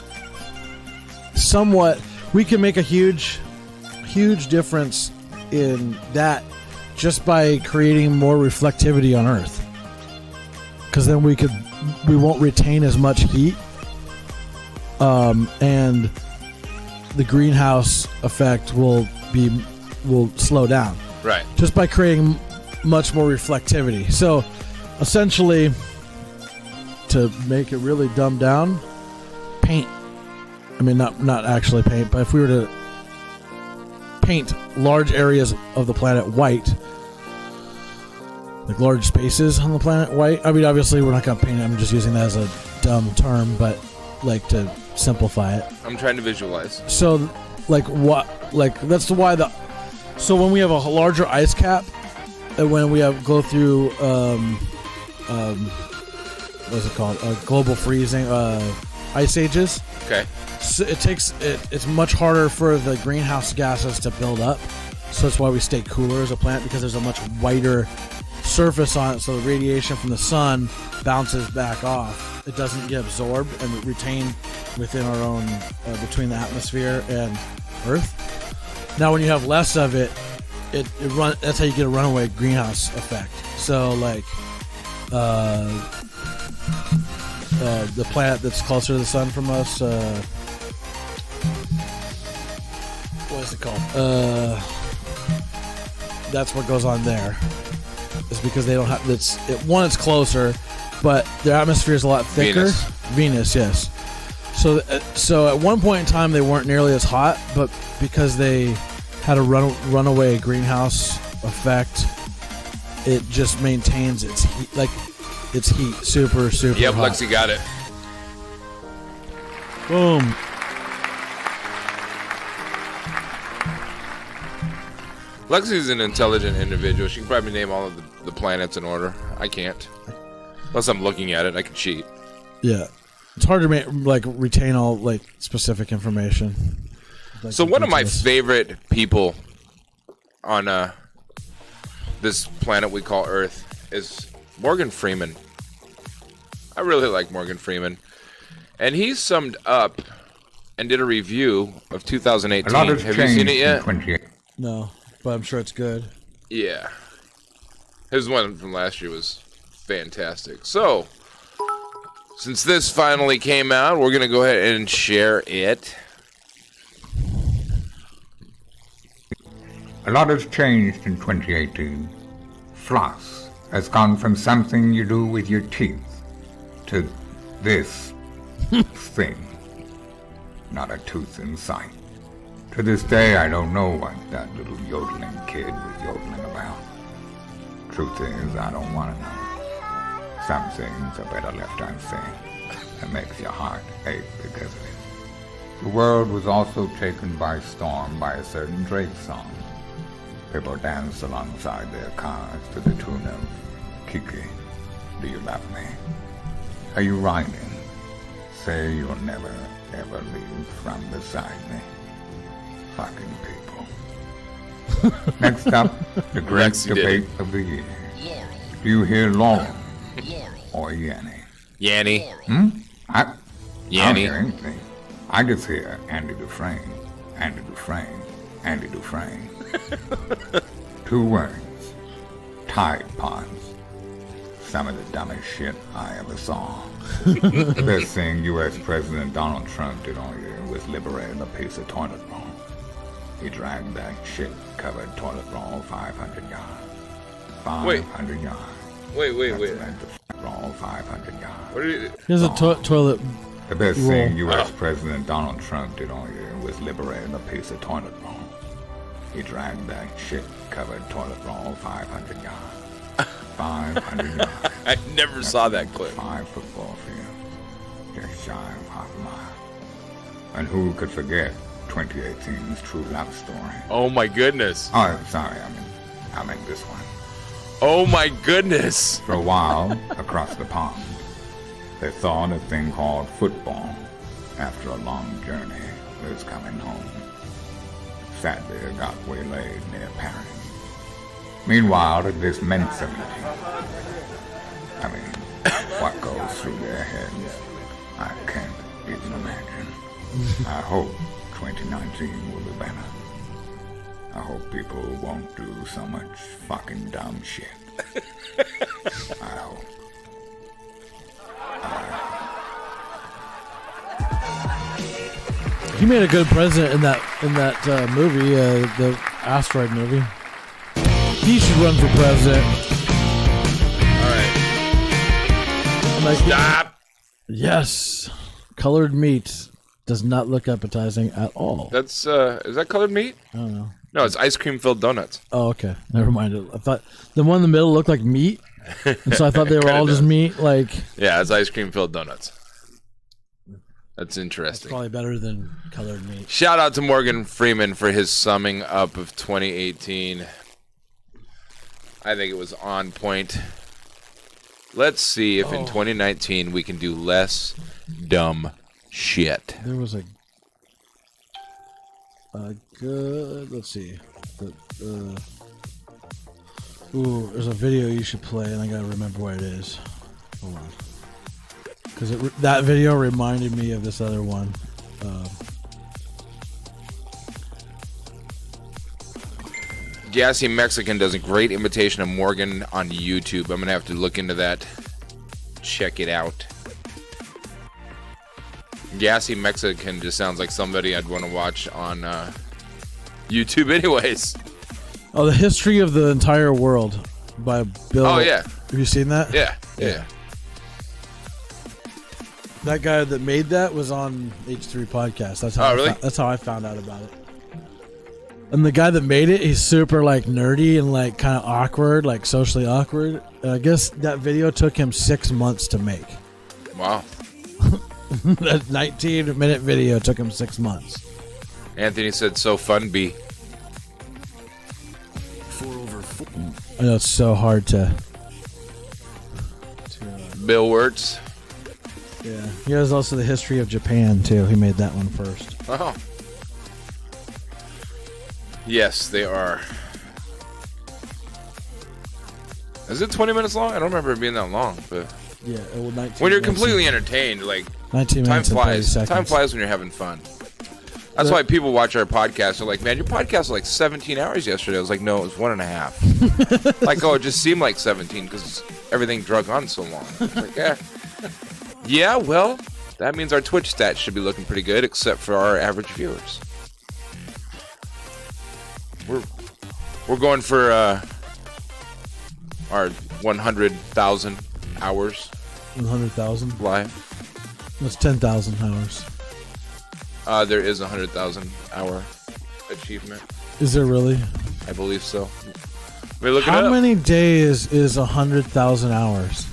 Speaker 2: somewhat, we can make a huge difference in that just by creating more reflectivity on Earth. Because then we won't retain as much heat, and the greenhouse effect will slow down.
Speaker 1: Right.
Speaker 2: Just by creating much more reflectivity. So, essentially, to make it really dumbed down, paint. I mean, not actually paint, but if we were to paint large areas of the planet white, like large spaces on the planet white. I mean, obviously, we're not going to paint it. I'm just using that as a dumb term, but to simplify it.
Speaker 1: I'm trying to visualize.
Speaker 2: So, that's why so when we have a larger ice cap, and when we go through, what's it called? Global freezing, ice ages.
Speaker 1: Okay.
Speaker 2: So it's much harder for the greenhouse gases to build up. So that's why we stay cooler as a planet, because there's a much whiter surface on it, so the radiation from the sun bounces back off. It doesn't get absorbed and retained within our own, between the atmosphere and Earth. Now, when you have less of it, that's how you get a runaway greenhouse effect. So, the planet that's closer to the sun from us, what is it called? That's what goes on there. Is because they don't have it's closer, but their atmosphere is a lot thicker. Venus, yes. So at one point in time they weren't nearly as hot, but because they had a runaway greenhouse effect, it just maintains its heat, its heat super hot.
Speaker 1: Yep, Lexi got it.
Speaker 2: Boom.
Speaker 1: Lexi's an intelligent individual. She can probably name all of the planets in order. I can't. Unless I'm looking at it, I can cheat.
Speaker 2: Yeah. It's hard to retain all specific information.
Speaker 1: So one of my favorite people on this planet we call Earth is Morgan Freeman. I really like Morgan Freeman. And he summed up and did a review of 2018. Have you seen it yet?
Speaker 2: No, but I'm sure it's good.
Speaker 1: Yeah. His one from last year was fantastic. So, since this finally came out, we're going to go ahead and share it.
Speaker 4: A lot has changed in 2018. Floss has gone from something you do with your teeth to this thing. Not a tooth in sight. To this day, I don't know what that little yodeling kid was yodeling about. Truth is, I don't want to know. Some things are better left unsaid. It makes your heart ache because of it. The world was also taken by storm by a certain Drake song. People dance alongside their cars to the tune of Kiki, do you love me? Are you riding? Say you'll never, ever leave from beside me. Fucking people. Next up, the great debate of the year. Do you hear Laurel or Yanny?
Speaker 1: Yanny.
Speaker 4: Yanny. I don't hear
Speaker 1: Yanny.
Speaker 4: anything. I just hear Andy Dufresne, Andy Dufresne, Andy Dufresne. 2 words. Tide Pods. Some of the dumbest shit I ever saw. The best thing U.S. President Donald Trump did all year was liberate a piece of toilet roll. He dragged that shit-covered toilet roll 500 yards. 500 yards.
Speaker 1: Wait.
Speaker 4: Roll 500 yards.
Speaker 1: What did
Speaker 2: Here's a toilet.
Speaker 4: The best
Speaker 2: roll.
Speaker 4: thing U.S. President Donald Trump did all year was liberate a piece of toilet roll. He dragged that shit-covered toilet roll 500 yards. 500 yards.
Speaker 1: I never saw that clip.
Speaker 4: 5 football field. Just shy of half a mile. And who could forget 2018's true love story?
Speaker 1: Oh my goodness.
Speaker 4: Oh, sorry, I meant this one.
Speaker 1: Oh my goodness.
Speaker 4: For a while, across the pond, they thought a thing called football, after a long journey, was coming home. Sadly, it got waylaid near Paris. Meanwhile, at this Mensa meeting, I mean, what goes through their heads, I can't even imagine. I hope 2019 will be better. I hope people won't do so much fucking dumb shit. I hope.
Speaker 2: He made a good president in that movie, the asteroid movie. He should run for president.
Speaker 1: All right. Stop.
Speaker 2: Yes, colored meat does not look appetizing at all.
Speaker 1: That's is that colored meat?
Speaker 2: I don't know.
Speaker 1: No, it's ice cream filled donuts.
Speaker 2: Oh, okay. Never mind. I thought the one in the middle looked like meat, and so I thought they were all just meat. Like,
Speaker 1: yeah, it's ice cream filled donuts. That's interesting.
Speaker 2: That's probably better than colored meat.
Speaker 1: Shout out to Morgan Freeman for his summing up of 2018. I think it was on point. Let's see if in 2019 we can do less dumb shit.
Speaker 2: There was a good. Let's see. Ooh, there's a video you should play, and I gotta remember what it is. Hold on. Because that video reminded me of this other one.
Speaker 1: Gassy Mexican does a great imitation of Morgan on YouTube. I'm going to have to look into that. Check it out. Gassy Mexican just sounds like somebody I'd want to watch on YouTube anyways.
Speaker 2: Oh, The History of the Entire World by Bill.
Speaker 1: Oh, yeah.
Speaker 2: Have you seen that?
Speaker 1: Yeah.
Speaker 2: That guy that made that was on H3 Podcast. That's how.
Speaker 1: Really?
Speaker 2: That's how I found out about it. And the guy that made it, he's super like nerdy and like kind of awkward, like socially awkward. And I guess that video took him 6 months to make.
Speaker 1: Wow.
Speaker 2: That 19-minute video took him 6 months.
Speaker 1: Anthony said, so fun, B.
Speaker 2: I know it's so hard to
Speaker 1: Bill Wirtz.
Speaker 2: Yeah. He has also The History of Japan, too. He made that one first.
Speaker 1: Oh. Yes, they are. Is it 20 minutes long? I don't remember it being that long, but
Speaker 2: Yeah, well, 19
Speaker 1: when you're
Speaker 2: minutes
Speaker 1: completely entertained, like
Speaker 2: 19
Speaker 1: time
Speaker 2: minutes and 30
Speaker 1: flies.
Speaker 2: seconds.
Speaker 1: Time flies when you're having fun. That's why people watch our podcast. They're like, man, your podcast was like 17 hours yesterday. I was like, no, it was 1.5. Like, oh, it just seemed like 17 because everything drug on so long. It's like, yeah. Yeah, well, that means our Twitch stats should be looking pretty good, except for our average viewers. We're going for our are 100,000 hours
Speaker 2: 100,000
Speaker 1: live.
Speaker 2: That's 10,000 hours.
Speaker 1: There is a 100,000 hour achievement.
Speaker 2: Is there really?
Speaker 1: I believe so. Look
Speaker 2: How many days is 100,000 hours?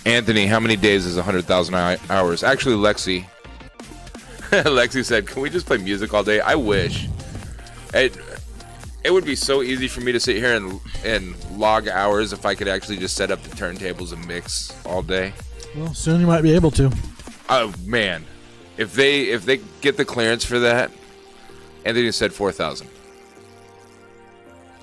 Speaker 1: Anthony, how many days is 100,000 hours? Actually, Lexi said, "Can we just play music all day?" I wish. It would be so easy for me to sit here and log hours if I could actually just set up the turntables and mix all day.
Speaker 2: Well, soon you might be able to.
Speaker 1: Oh man, if they get the clearance for that, Anthony said 4,000.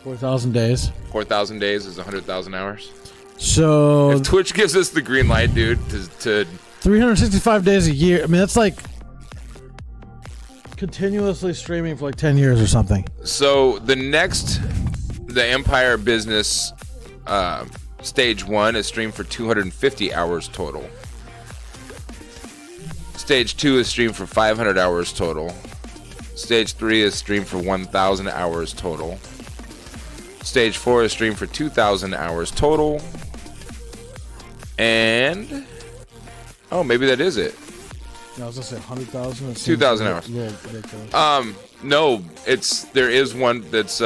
Speaker 2: 4,000 days.
Speaker 1: 4,000 days is 100,000 hours.
Speaker 2: So
Speaker 1: if Twitch gives us the green light, dude, to 365
Speaker 2: days a year. I mean, that's like continuously streaming for like 10 years or something.
Speaker 1: So the Empire Business Stage 1 is streamed for 250 hours total. Stage 2 is streamed for 500 hours total. Stage 3 is streamed for 1,000 hours total. Stage 4 is streamed for 2,000 hours total. And maybe that is it.
Speaker 2: I was gonna say 100,000.
Speaker 1: 2,000 hours. No, there is one that's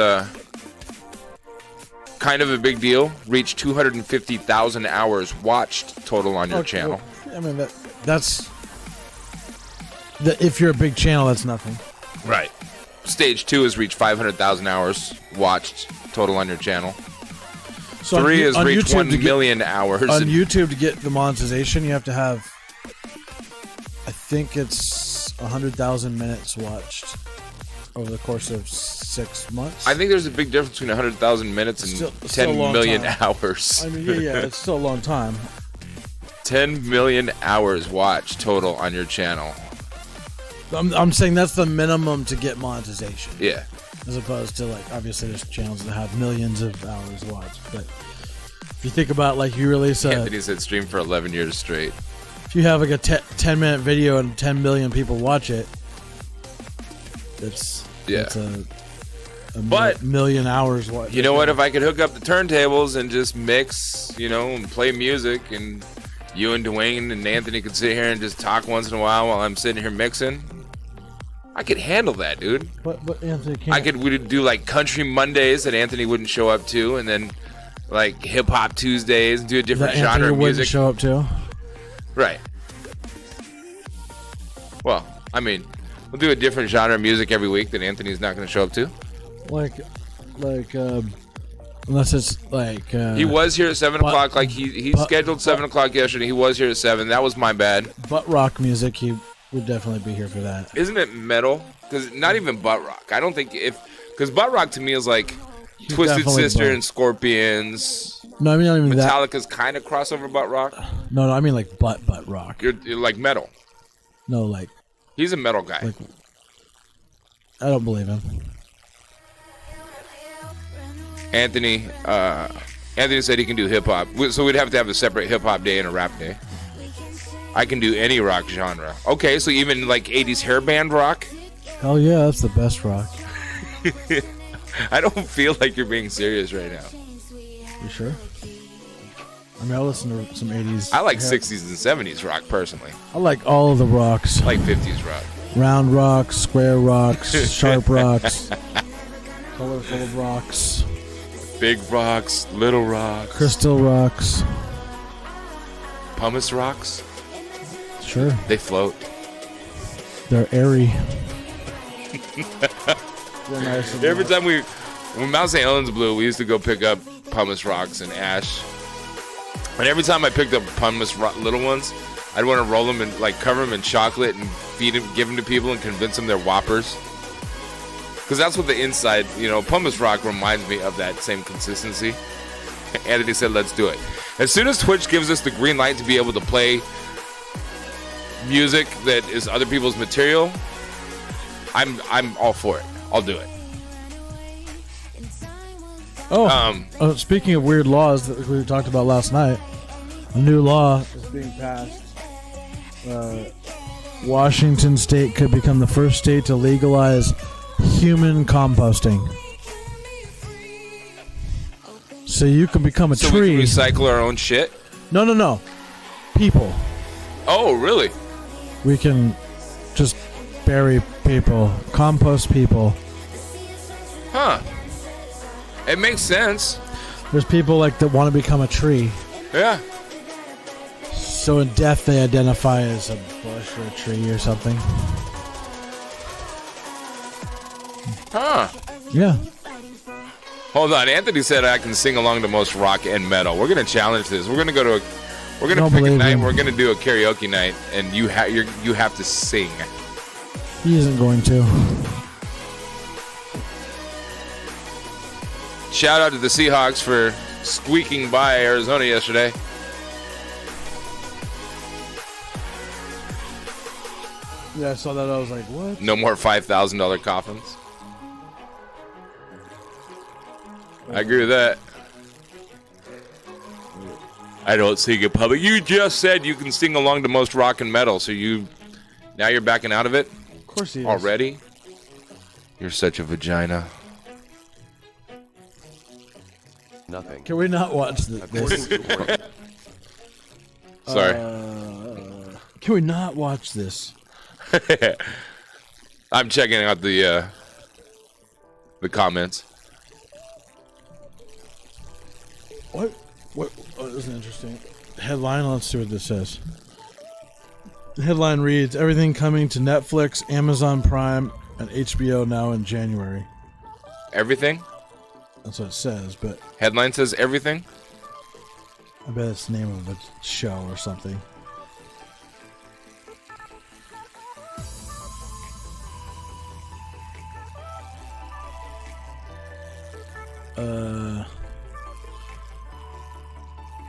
Speaker 1: kind of a big deal. Reached 250,000 hours watched total on your channel.
Speaker 2: Well, I mean that's if you're a big channel, that's nothing.
Speaker 1: Right. Stage 2 has reached 500,000 hours watched total on your channel.
Speaker 2: So
Speaker 1: 3 has reached
Speaker 2: YouTube
Speaker 1: 1 million hours.
Speaker 2: On YouTube, to get the monetization, you have to have, I think it's 100,000 minutes watched over the course of 6 months.
Speaker 1: I think there's a big difference between 100,000 minutes and 10 million hours.
Speaker 2: I mean, yeah, it's still a long time.
Speaker 1: 10 million hours watched total on your channel.
Speaker 2: I'm saying that's the minimum to get monetization.
Speaker 1: Yeah.
Speaker 2: As opposed to, like, obviously there's channels that have millions of hours watched. But if you think about, like, you release
Speaker 1: Anthony said stream for 11 years straight.
Speaker 2: If you have, like, a 10-minute video and 10 million people watch it, that's a million hours watched.
Speaker 1: You know what? If I could hook up the turntables and just mix, and play music, and you and Dwayne and Anthony could sit here and just talk once in a while I'm sitting here mixing, I could handle that, dude.
Speaker 2: But Anthony can't.
Speaker 1: We'd do like Country Mondays that Anthony wouldn't show up to, and then like Hip Hop Tuesdays and do a different genre of music.
Speaker 2: Wouldn't show up to.
Speaker 1: Right. Well, I mean, we'll do a different genre of music every week that Anthony's not going to show up to.
Speaker 2: Like, unless it's like.
Speaker 1: He was here at 7 o'clock. Like he scheduled 7 o'clock yesterday. He was here at 7. That was my bad.
Speaker 2: Butt rock music. He would definitely be here for that.
Speaker 1: Isn't it metal? Because not even butt rock. I don't think because butt rock to me is like Twisted Sister and Scorpions.
Speaker 2: No, I mean not even
Speaker 1: Metallica's
Speaker 2: that.
Speaker 1: Metallica's kind of crossover butt rock.
Speaker 2: No, I mean like butt rock.
Speaker 1: You're like metal.
Speaker 2: No, like
Speaker 1: he's a metal guy.
Speaker 2: Like, I don't believe him.
Speaker 1: Anthony said he can do hip hop, so we'd have to have a separate hip hop day and a rap day. I can do any rock genre. Okay, so even like 80s hair band rock?
Speaker 2: Hell yeah, that's the best rock.
Speaker 1: I don't feel like you're being serious right now.
Speaker 2: You sure? I mean, I listen to some 80s.
Speaker 1: I like 60s and 70s rock personally.
Speaker 2: I like all of the rocks.
Speaker 1: I like 50s rock.
Speaker 2: Round rocks, square rocks, sharp rocks, colorful rocks.
Speaker 1: Big rocks, little rocks.
Speaker 2: Crystal rocks.
Speaker 1: Pumice rocks?
Speaker 2: Sure.
Speaker 1: They float.
Speaker 2: They're airy.
Speaker 1: Every time when Mount St. Helens blew, we used to go pick up pumice rocks and ash. And every time I picked up pumice little ones, I'd want to roll them and like cover them in chocolate and give them to people and convince them they're Whoppers. Because that's what the inside, pumice rock reminds me of that same consistency. Anthony said, let's do it. As soon as Twitch gives us the green light to be able to play music that is other people's material, I'm all for it. I'll do it.
Speaker 2: Speaking of weird laws that we talked about last night, a new law is being passed. Washington State could become the first state to legalize human composting. So you can become a
Speaker 1: So
Speaker 2: tree.
Speaker 1: we can recycle our own shit?
Speaker 2: No. People.
Speaker 1: Oh, really?
Speaker 2: We can just bury people, compost people.
Speaker 1: Huh. It makes sense.
Speaker 2: There's people like that want to become a tree.
Speaker 1: Yeah.
Speaker 2: So in death they identify as a bush or a tree or something.
Speaker 1: Huh.
Speaker 2: Yeah.
Speaker 1: Hold on. Anthony said I can sing along to most rock and metal. We're gonna challenge this. We're gonna go to a. We're gonna pick a night.
Speaker 2: him.
Speaker 1: We're gonna do a karaoke night, and you have to sing.
Speaker 2: He isn't going to.
Speaker 1: Shout out to the Seahawks for squeaking by Arizona yesterday.
Speaker 2: Yeah, I saw that. I was like, what?
Speaker 1: No more $5,000 coffins. I agree with that. I don't sing in public. You just said you can sing along to most rock and metal, so now you're backing out of it?
Speaker 2: Of course he is.
Speaker 1: Already? You're such a vagina.
Speaker 3: Nothing.
Speaker 2: Can we not watch this?
Speaker 1: Sorry.
Speaker 2: Can we not watch this?
Speaker 1: I'm checking out the comments.
Speaker 2: What? Oh, this is interesting. Headline, let's see what this says. The headline reads, everything coming to Netflix, Amazon Prime, and HBO now in January.
Speaker 1: Everything?
Speaker 2: That's what it says, but
Speaker 1: Headline says everything?
Speaker 2: I bet it's the name of a show or something.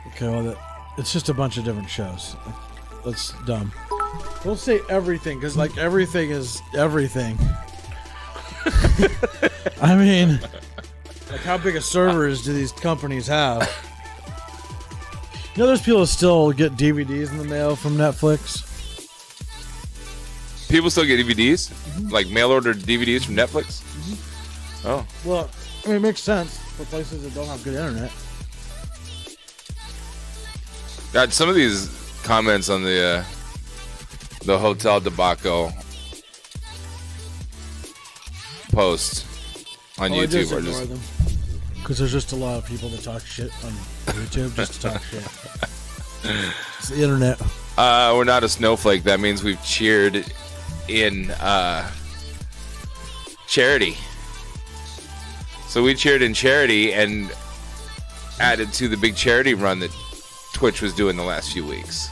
Speaker 2: Okay, well, it's just a bunch of different shows. That's dumb. Don't say everything, because, like, everything is everything. I mean, like, how big of servers do these companies have? You know, there's people that still get DVDs in the mail from Netflix.
Speaker 1: People still get DVDs? Mm-hmm. Like mail-ordered DVDs from Netflix? Mm-hmm. Oh.
Speaker 2: Well, I mean, it makes sense for places that don't have good internet.
Speaker 1: God, some of these comments on the hotel debacle post on YouTube are just
Speaker 2: them. Because there's just a lot of people that talk shit on YouTube just to talk shit. It's the internet.
Speaker 1: We're not a snowflake. That means we've cheered in charity. So we cheered in charity and added to the big charity run that Twitch was doing the last few weeks.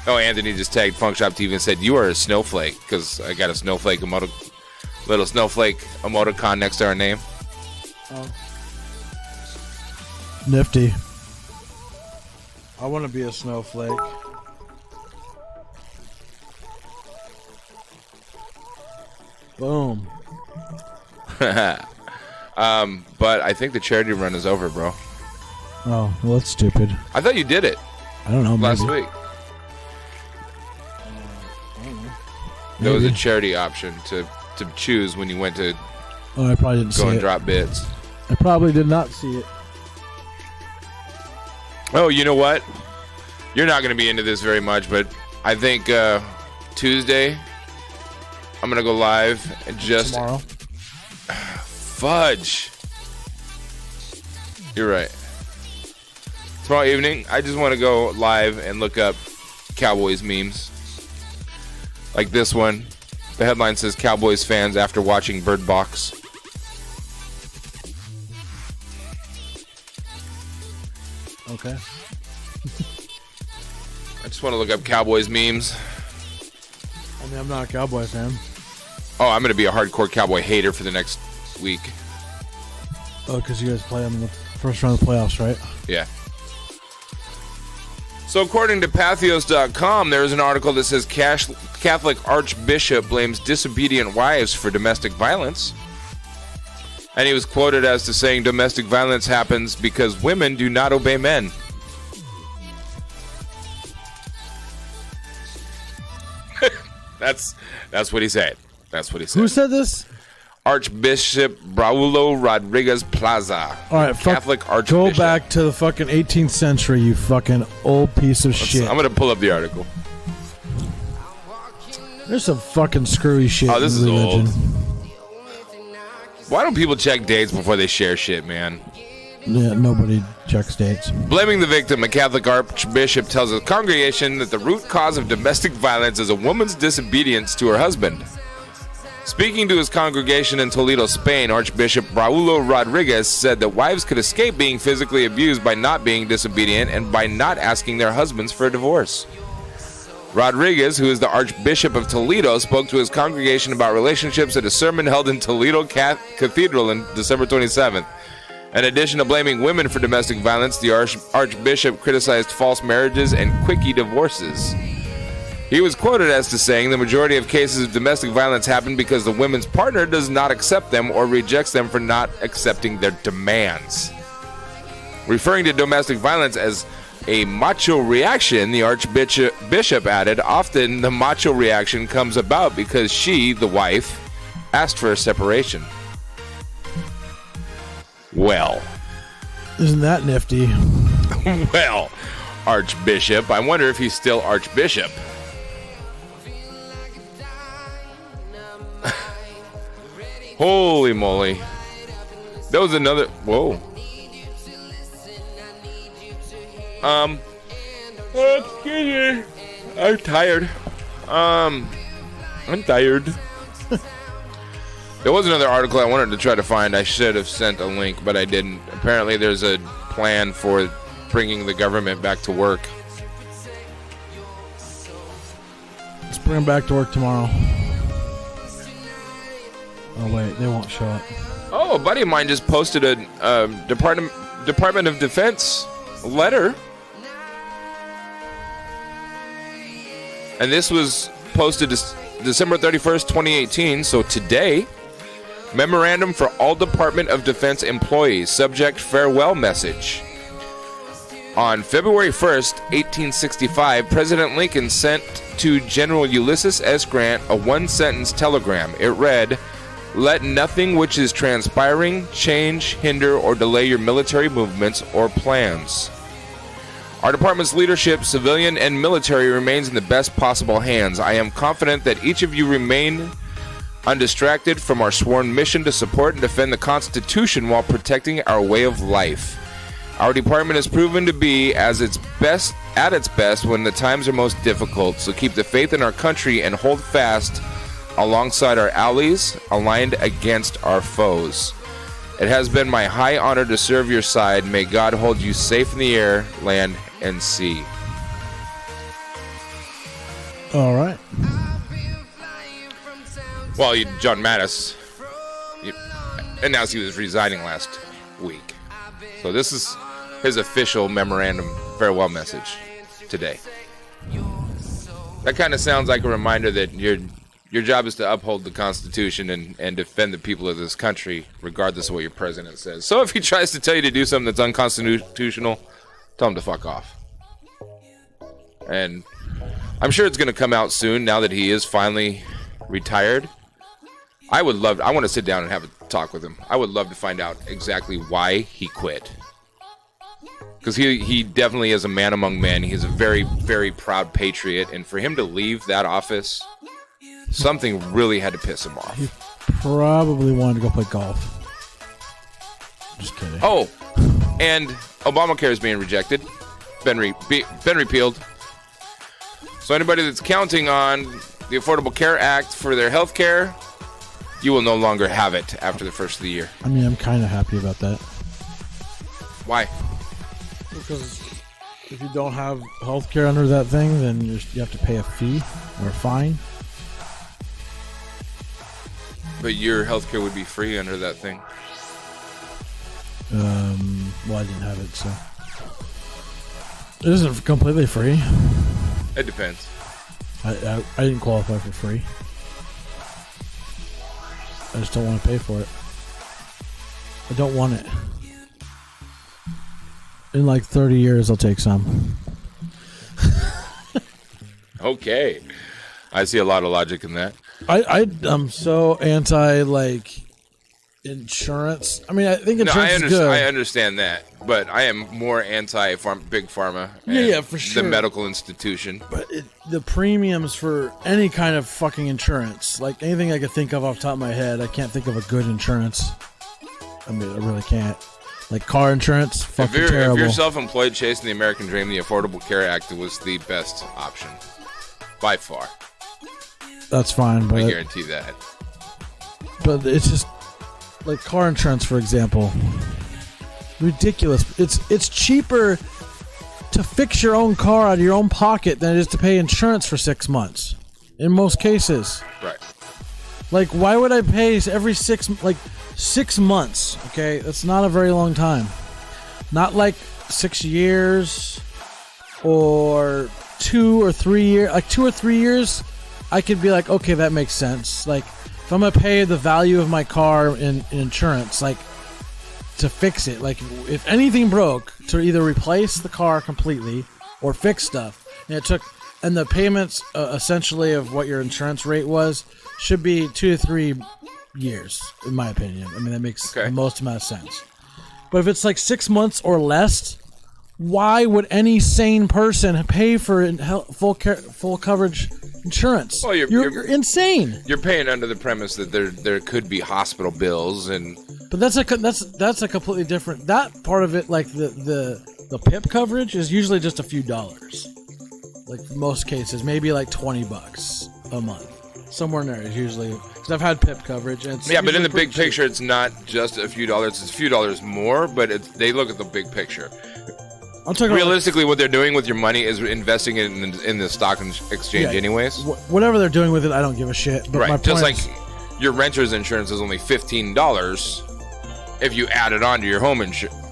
Speaker 1: Oh, Anthony just tagged FunkShop TV and said, you are a snowflake, because I got a snowflake little snowflake emoticon next to our name.
Speaker 2: Oh. Nifty. I want to be a snowflake. Boom.
Speaker 1: But I think the charity run is over, bro.
Speaker 2: Oh, well, that's stupid.
Speaker 1: I thought you did it
Speaker 2: I don't know.
Speaker 1: last
Speaker 2: maybe.
Speaker 1: week.
Speaker 2: I don't know.
Speaker 1: There was a
Speaker 2: Maybe.
Speaker 1: charity option to choose when you went to
Speaker 2: Oh, I probably didn't
Speaker 1: go
Speaker 2: see
Speaker 1: and
Speaker 2: it.
Speaker 1: drop bits.
Speaker 2: I probably did not see it.
Speaker 1: Oh, you know what? You're not going to be into this very much, but I think Tuesday I'm going to go live and just
Speaker 2: Tomorrow.
Speaker 1: fudge. You're right. Tomorrow evening, I just want to go live and look up Cowboys memes. Like this one. The headline says Cowboys fans after watching Bird Box.
Speaker 2: Okay.
Speaker 1: I just want to look up Cowboys memes.
Speaker 2: I mean, I'm not a Cowboy fan.
Speaker 1: Oh, I'm going to be a hardcore Cowboy hater for the next week.
Speaker 2: Oh, because you guys play them in the first round of the playoffs, right?
Speaker 1: Yeah. So according to Pathos.com, there is an article that says Catholic Archbishop blames disobedient wives for domestic violence. And he was quoted as to saying domestic violence happens because women do not obey men. That's what he said. That's what he said.
Speaker 2: Who said this?
Speaker 1: Archbishop Braulio Rodriguez Plaza.
Speaker 2: All right,
Speaker 1: Catholic Archbishop.
Speaker 2: Go back to the fucking 18th century, you fucking old piece of shit.
Speaker 1: I'm going to pull up the article.
Speaker 2: There's some fucking screwy shit.
Speaker 1: Oh, this is
Speaker 2: religion.
Speaker 1: old. Why don't people check dates before they share shit, man?
Speaker 2: Yeah, nobody checks dates.
Speaker 1: Blaming the victim, a Catholic archbishop tells his congregation that the root cause of domestic violence is a woman's disobedience to her husband. Speaking to his congregation in Toledo, Spain, Archbishop Braulio Rodriguez said that wives could escape being physically abused by not being disobedient and by not asking their husbands for a divorce. Rodriguez, who is the Archbishop of Toledo, spoke to his congregation about relationships at a sermon held in Toledo Cathedral on December 27th. In addition to blaming women for domestic violence, the Archbishop criticized false marriages and quickie divorces. He was quoted as to saying the majority of cases of domestic violence happen because the woman's partner does not accept them or rejects them for not accepting their demands. Referring to domestic violence as a macho reaction, the Archbishop added, often the macho reaction comes about because she, the wife, asked for a separation. Well.
Speaker 2: Isn't that nifty?
Speaker 1: Well, Archbishop. I wonder if he's still Archbishop. Holy moly. That was another... Whoa. Excuse me. I'm tired. I'm tired. There was another article I wanted to try to find. I should have sent a link, but I didn't. Apparently, there's a plan for bringing the government back to work.
Speaker 2: Let's bring them back to work tomorrow. Oh, wait. They won't show up.
Speaker 1: Oh, a buddy of mine just posted a Department of Defense letter. And this was posted December 31st, 2018, so today. Memorandum for all Department of Defense employees. Subject, farewell message. On February 1st, 1865, President Lincoln sent to General Ulysses S. Grant a one-sentence telegram. It read, "Let nothing which is transpiring change, hinder, or delay your military movements or plans. Our department's leadership, civilian and military, remains in the best possible hands. I am confident that each of you remain undistracted from our sworn mission to support and defend the Constitution while protecting our way of life. Our department has proven to be at its best when the times are most difficult, so keep the faith in our country and hold fast alongside our allies, aligned against our foes. It has been my high honor to serve your side. May God hold you safe in the air, land, and sea."
Speaker 2: All right.
Speaker 1: Well, John Mattis announced he was resigning last week. So this is his official memorandum farewell message today. That kind of sounds like a reminder that your job is to uphold the Constitution and defend the people of this country, regardless of what your president says. So if he tries to tell you to do something that's unconstitutional, tell him to fuck off. And I'm sure it's going to come out soon now that he is finally retired. I want to sit down and have a talk with him. I would love to find out exactly why he quit. Because he definitely is a man among men. He's a very, very proud patriot. And for him to leave that office, something really had to piss him off.
Speaker 2: He probably wanted to go play golf. Just kidding.
Speaker 1: Oh, and Obamacare is being rejected. Been repealed. So anybody that's counting on the Affordable Care Act for their health care, you will no longer have it after the first of the year.
Speaker 2: I mean, I'm kind of happy about that.
Speaker 1: Why?
Speaker 2: Because if you don't have health care under that thing, then you have to pay a fee or a fine.
Speaker 1: But your health care would be free under that thing.
Speaker 2: Well, I didn't have it, so. It isn't completely free.
Speaker 1: It depends.
Speaker 2: I didn't qualify for free. I just don't want to pay for it. I don't want it. In like 30 years, I'll take some.
Speaker 1: Okay. I see a lot of logic in that.
Speaker 2: I'm so anti, like, insurance. I mean, I think insurance is good.
Speaker 1: I understand that, but I am more anti-big pharma.
Speaker 2: Yeah, for sure.
Speaker 1: The medical institution.
Speaker 2: But the premiums for any kind of fucking insurance, like anything I could think of off the top of my head, I can't think of a good insurance. I mean, I really can't. Like car insurance, fucking terrible.
Speaker 1: If you're self-employed chasing the American dream, the Affordable Care Act was the best option. By far.
Speaker 2: That's fine, but
Speaker 1: I guarantee that.
Speaker 2: But it's just like car insurance, for example. Ridiculous. It's cheaper to fix your own car out of your own pocket than it is to pay insurance for 6 months. In most cases.
Speaker 1: Right.
Speaker 2: Like, why would I pay every 6 months? Okay, that's not a very long time. Not like 6 years or 2 or 3 years. Like 2 or 3 years, I could be like, okay, that makes sense. Like, if I'm gonna pay the value of my car in insurance, like to fix it, like if anything broke, to either replace the car completely or fix stuff, and the payments essentially of what your insurance rate was should be 2 to 3 years, in my opinion. I mean, that makes the most amount of sense. But if it's like 6 months or less, why would any sane person pay for full coverage insurance?
Speaker 1: Well,
Speaker 2: you're insane.
Speaker 1: You're paying under the premise that there could be hospital bills
Speaker 2: But that's a completely different. That part of it, like the PIP coverage, is usually just a few dollars. Like in most cases, maybe like $20 a month, somewhere in there is usually. Because I've had PIP coverage, and it's
Speaker 1: but in the big
Speaker 2: cheap.
Speaker 1: picture, it's not just a few dollars. It's a few dollars more, but they look at the big picture.
Speaker 2: I'm talking
Speaker 1: realistically, what they're doing with your money is investing it in the stock exchange, anyways.
Speaker 2: Whatever they're doing with it, I don't give a shit. But
Speaker 1: right,
Speaker 2: my point
Speaker 1: just like
Speaker 2: is,
Speaker 1: your renter's insurance is only $15 if you add it on to your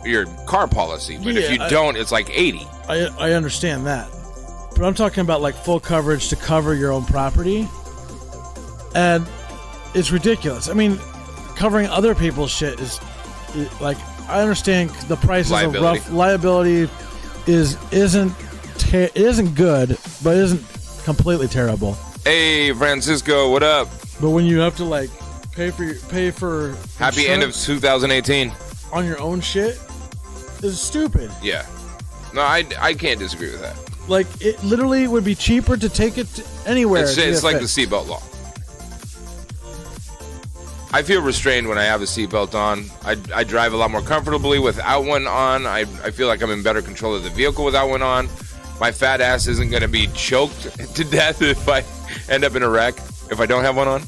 Speaker 1: your car policy. But if you don't, it's like $80.
Speaker 2: I understand that, but I'm talking about like full coverage to cover your own property, and it's ridiculous. I mean, covering other people's shit is like, I understand the prices of rough liability isn't good, but isn't completely terrible.
Speaker 1: Hey, Francisco, what up?
Speaker 2: But when you have to like pay for
Speaker 1: happy end of 2018
Speaker 2: on your own shit, is stupid.
Speaker 1: Yeah, no, I can't disagree with that.
Speaker 2: Like, it literally would be cheaper to take it anywhere.
Speaker 1: It's like the seatbelt law. I feel restrained when I have a seatbelt on. I drive a lot more comfortably without one on. I feel like I'm in better control of the vehicle without one on. My fat ass isn't going to be choked to death if I end up in a wreck if I don't have one on.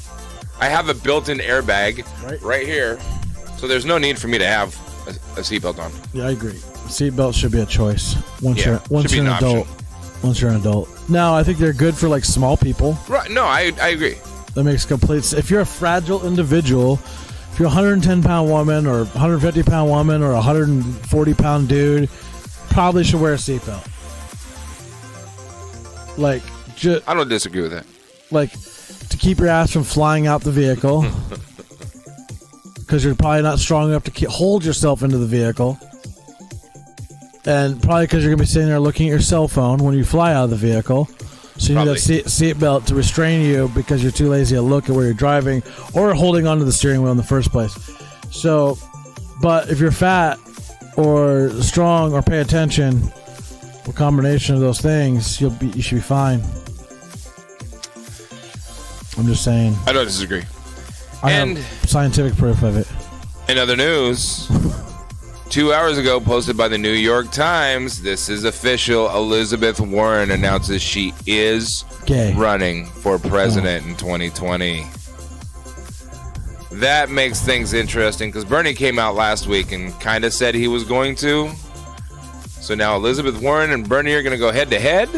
Speaker 1: I have a built-in airbag right here, so there's no need for me to have a seatbelt on.
Speaker 2: Yeah, I agree. Seatbelt should be a choice once you're an adult. Once you're an adult. Now, I think they're good for like small people.
Speaker 1: Right? No, I agree.
Speaker 2: That makes complete sense. If you're a fragile individual, if you're a 110-pound woman or 150-pound woman or a 140-pound dude, probably should wear a seatbelt. Like,
Speaker 1: I don't disagree with that.
Speaker 2: Like, to keep your ass from flying out the vehicle, because you're probably not strong enough to hold yourself into the vehicle, and probably because you're going to be sitting there looking at your cell phone when you fly out of the vehicle. So you need that seatbelt to restrain you because you're too lazy to look at where you're driving or holding onto the steering wheel in the first place. So, but if you're fat or strong or pay attention, a combination of those things, you should be fine. I'm just saying.
Speaker 1: I don't disagree.
Speaker 2: I have scientific proof of it.
Speaker 1: In other news, 2 hours ago, posted by the New York Times, this is official. Elizabeth Warren announces she is running for president in 2020. That makes things interesting because Bernie came out last week and kind of said he was going to. So now Elizabeth Warren and Bernie are going to go head to head.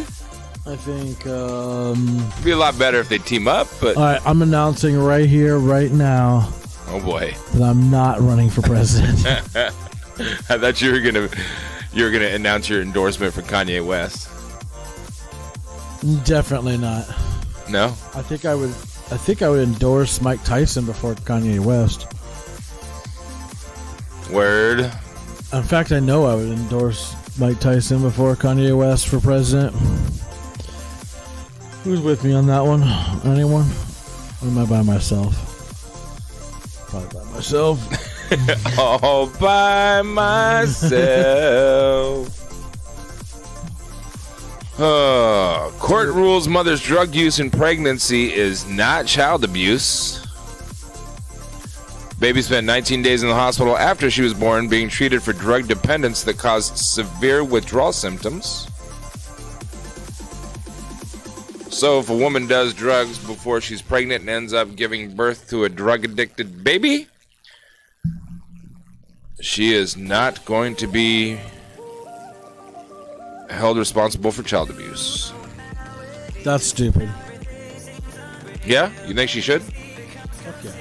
Speaker 2: I think
Speaker 1: it'd be a lot better if they team up. But
Speaker 2: all right, I'm announcing right here, right now.
Speaker 1: Oh boy,
Speaker 2: that I'm not running for president.
Speaker 1: I thought you were gonna announce your endorsement for Kanye West.
Speaker 2: Definitely not.
Speaker 1: No?
Speaker 2: I think I would endorse Mike Tyson before Kanye West.
Speaker 1: Word.
Speaker 2: In fact, I know I would endorse Mike Tyson before Kanye West for president. Who's with me on that one? Anyone? Or am I by myself? Probably by myself.
Speaker 1: All by myself. Court rules mother's drug use in pregnancy is not child abuse. Baby spent 19 days in the hospital after she was born being treated for drug dependence that caused severe withdrawal symptoms. So if a woman does drugs before she's pregnant and ends up giving birth to a drug-addicted baby, she is not going to be held responsible for child abuse.
Speaker 2: That's stupid.
Speaker 1: Yeah? You think she should?
Speaker 2: Fuck yeah.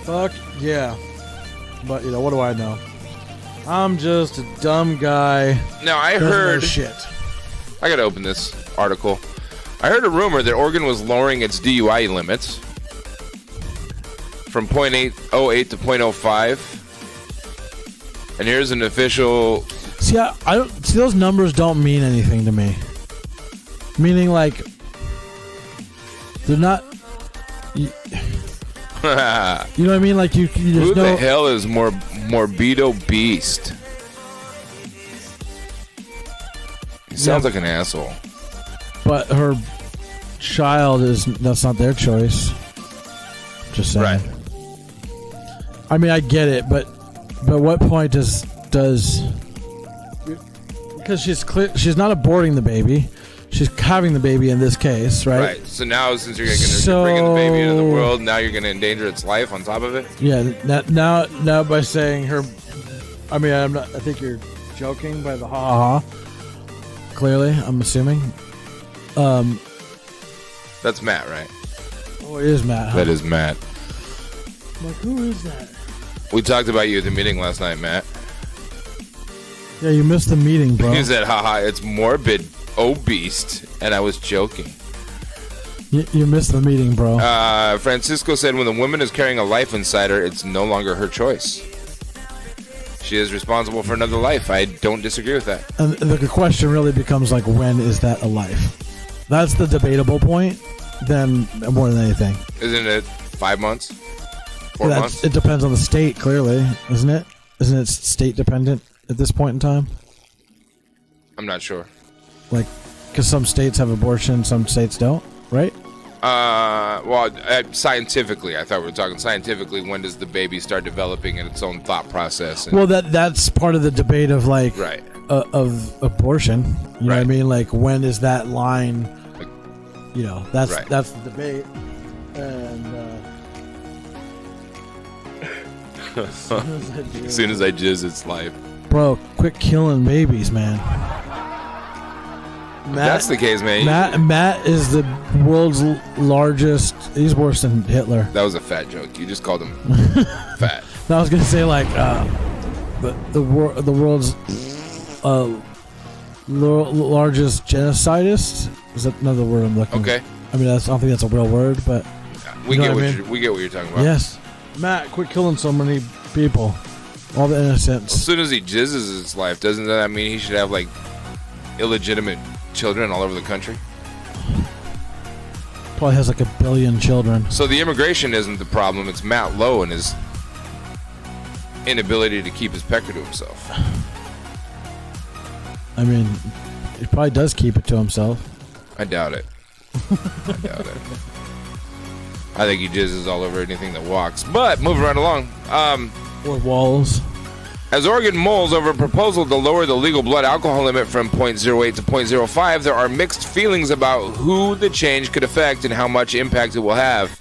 Speaker 2: Fuck yeah. But, you know, what do I know? I'm just a dumb guy.
Speaker 1: Now, I
Speaker 2: Doesn't know
Speaker 1: heard...
Speaker 2: shit.
Speaker 1: I gotta open this article. I heard a rumor that Oregon was lowering its DUI limits from .08 to .05. And here's an official...
Speaker 2: See, I don't see, those numbers don't mean anything to me. Meaning, like, they're not... You know what I mean? Like, you
Speaker 1: Who the hell is Morbido Beast? He sounds like an asshole.
Speaker 2: But her child that's not their choice. Just saying.
Speaker 1: Right.
Speaker 2: I mean, I get it, but what point does because she's not aborting the baby, she's having the baby in this case, right?
Speaker 1: Right. So now, since you're bringing the baby into the world, now you're going to endanger its life on top of it.
Speaker 2: Yeah. Now by saying her, I mean, I think you're joking by the ha ha. Clearly, I'm assuming.
Speaker 1: That's Matt, right?
Speaker 2: Oh, it is Matt. Huh?
Speaker 1: That is Matt.
Speaker 2: I'm like, who is that?
Speaker 1: We talked about you at the meeting last night, Matt.
Speaker 2: Yeah, you missed the meeting, bro.
Speaker 1: He said, haha, it's morbid obese, and I was joking.
Speaker 2: You missed the meeting, bro.
Speaker 1: Francisco said, when the woman is carrying a life inside her, it's no longer her choice. She is responsible for another life. I don't disagree with that.
Speaker 2: And the question really becomes, like, when is that a life? That's the debatable point, then more than anything.
Speaker 1: Isn't it 5 months? 4 months?
Speaker 2: It depends on the state, clearly, isn't it? Isn't it state dependent at this point in time?
Speaker 1: I'm not sure.
Speaker 2: Like, because some states have abortion, some states don't, right?
Speaker 1: Scientifically, I thought we were talking scientifically. When does the baby start developing in its own thought process?
Speaker 2: Well, that's part of the debate of, like,
Speaker 1: right.
Speaker 2: Of abortion. You know what I mean? Like, when is that line? You know, that's
Speaker 1: right.
Speaker 2: That's the debate. And
Speaker 1: as soon as I jizz, it's life.
Speaker 2: Bro, quit killing babies, man.
Speaker 1: If that's the case, man.
Speaker 2: Matt is the world's largest. He's worse than Hitler.
Speaker 1: That was a fat joke. You just called him fat.
Speaker 2: No, I was gonna say, like, the world's largest genocidist. Is that another word I'm looking?
Speaker 1: Okay.
Speaker 2: I mean, I don't think that's a real word, but
Speaker 1: we get what you're talking about.
Speaker 2: Yes, Matt, quit killing so many people. All the innocents.
Speaker 1: As soon as he jizzes his life, doesn't that mean he should have, like, illegitimate children all over the country?
Speaker 2: Probably has like 1 billion children.
Speaker 1: So the immigration isn't the problem. It's Matt Lowe and his inability to keep his pecker to himself.
Speaker 2: I mean, he probably does keep it to himself.
Speaker 1: I doubt it. I think he jizzes all over anything that walks. But moving right along.
Speaker 2: Or walls.
Speaker 1: As Oregon mulls over a proposal to lower the legal blood alcohol limit from .08 to .05, there are mixed feelings about who the change could affect and how much impact it will have.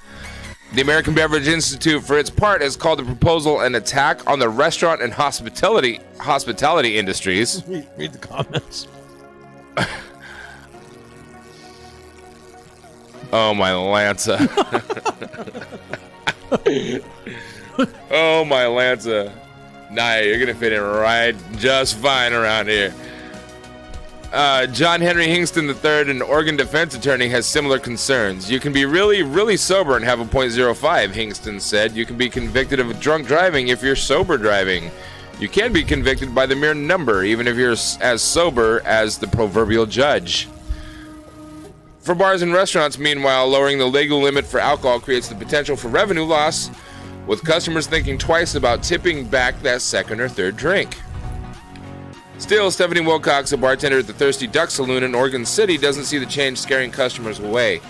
Speaker 1: The American Beverage Institute, for its part, has called the proposal an attack on the restaurant and hospitality industries.
Speaker 2: Read the comments.
Speaker 1: Oh, my Lanza. Oh, my Lanza. Nah, you're going to fit in right just fine around here. John Henry Hingston III, an Oregon defense attorney, has similar concerns. You can be really, really sober and have a .05, Hingston said. You can be convicted of drunk driving if you're sober driving. You can be convicted by the mere number, even if you're as sober as the proverbial judge. For bars and restaurants, meanwhile, lowering the legal limit for alcohol creates the potential for revenue loss, with customers thinking twice about tipping back that second or third drink. Still, Stephanie Wilcox, a bartender at the Thirsty Duck Saloon in Oregon City, doesn't see the change scaring customers away.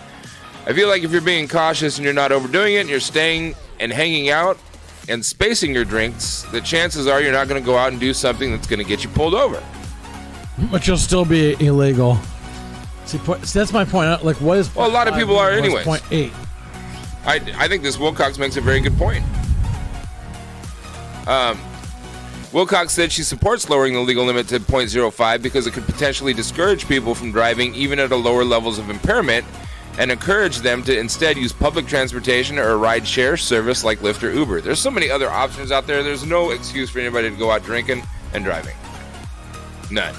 Speaker 1: I feel like if you're being cautious and you're not overdoing it and you're staying and hanging out and spacing your drinks, the chances are you're not going to go out and do something that's going to get you pulled over.
Speaker 2: But you'll still be illegal. See, that's my point. Like, what is?
Speaker 1: Well, a lot of people are anyways.
Speaker 2: 0.8.
Speaker 1: I think this Wilcox makes a very good point. Wilcox said she supports lowering the legal limit to 0.05 because it could potentially discourage people from driving even at a lower levels of impairment and encourage them to instead use public transportation or a ride-share service like Lyft or Uber. There's so many other options out there. There's no excuse for anybody to go out drinking and driving. None.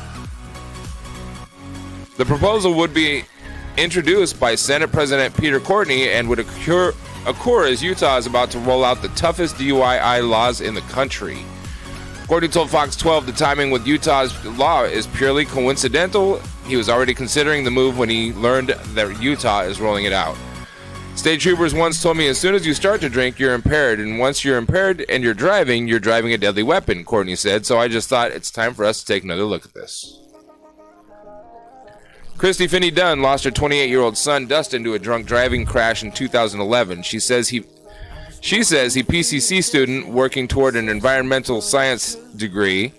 Speaker 1: The proposal would be introduced by Senate President Peter Courtney and would occur as Utah is about to roll out the toughest DUI laws in the country. Courtney told Fox 12 the timing with Utah's law is purely coincidental. He was already considering the move when he learned that Utah is rolling it out. State troopers once told me as soon as you start to drink, you're impaired. And once you're impaired and you're driving a deadly weapon, Courtney said. So I just thought it's time for us to take another look at this. Christy Finney Dunn lost her 28-year-old son Dustin to a drunk driving crash in 2011. She says he PCC student working toward an environmental science degree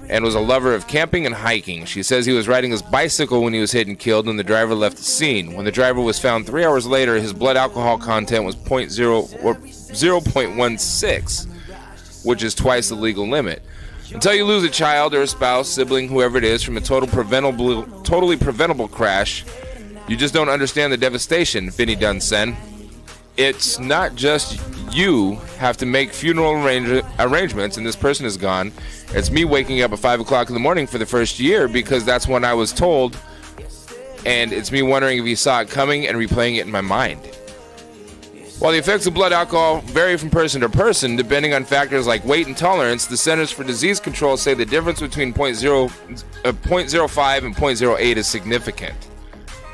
Speaker 1: and was a lover of camping and hiking. She says he was riding his bicycle when he was hit and killed and the driver left the scene. When the driver was found 3 hours later, his blood alcohol content was 0.16, which is twice the legal limit. Until you lose a child or a spouse, sibling, whoever it is, from a totally preventable crash, you just don't understand the devastation, Finney Dunn said. It's not just you have to make funeral arrangements and this person is gone. It's me waking up at 5 o'clock in the morning for the first year because that's when I was told, and it's me wondering if he saw it coming and replaying it in my mind. While the effects of blood alcohol vary from person to person, depending on factors like weight and tolerance, the Centers for Disease Control say the difference between 0.05 and 0.08 is significant.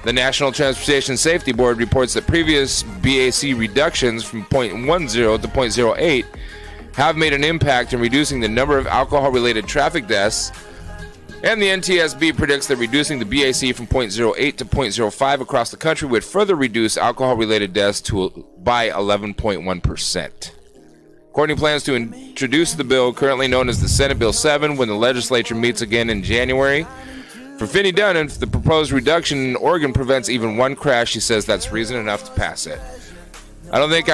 Speaker 1: The National Transportation Safety Board reports that previous BAC reductions from 0.10 to 0.08 have made an impact in reducing the number of alcohol-related traffic deaths, and the NTSB predicts that reducing the BAC from 0.08 to 0.05 across the country would further reduce alcohol-related deaths by 11.1%. Courtney plans to introduce the bill currently known as the Senate Bill 7 when the legislature meets again in January. For Finney Dunn, if the proposed reduction in Oregon prevents even one crash, she says that's reason enough to pass it. I don't think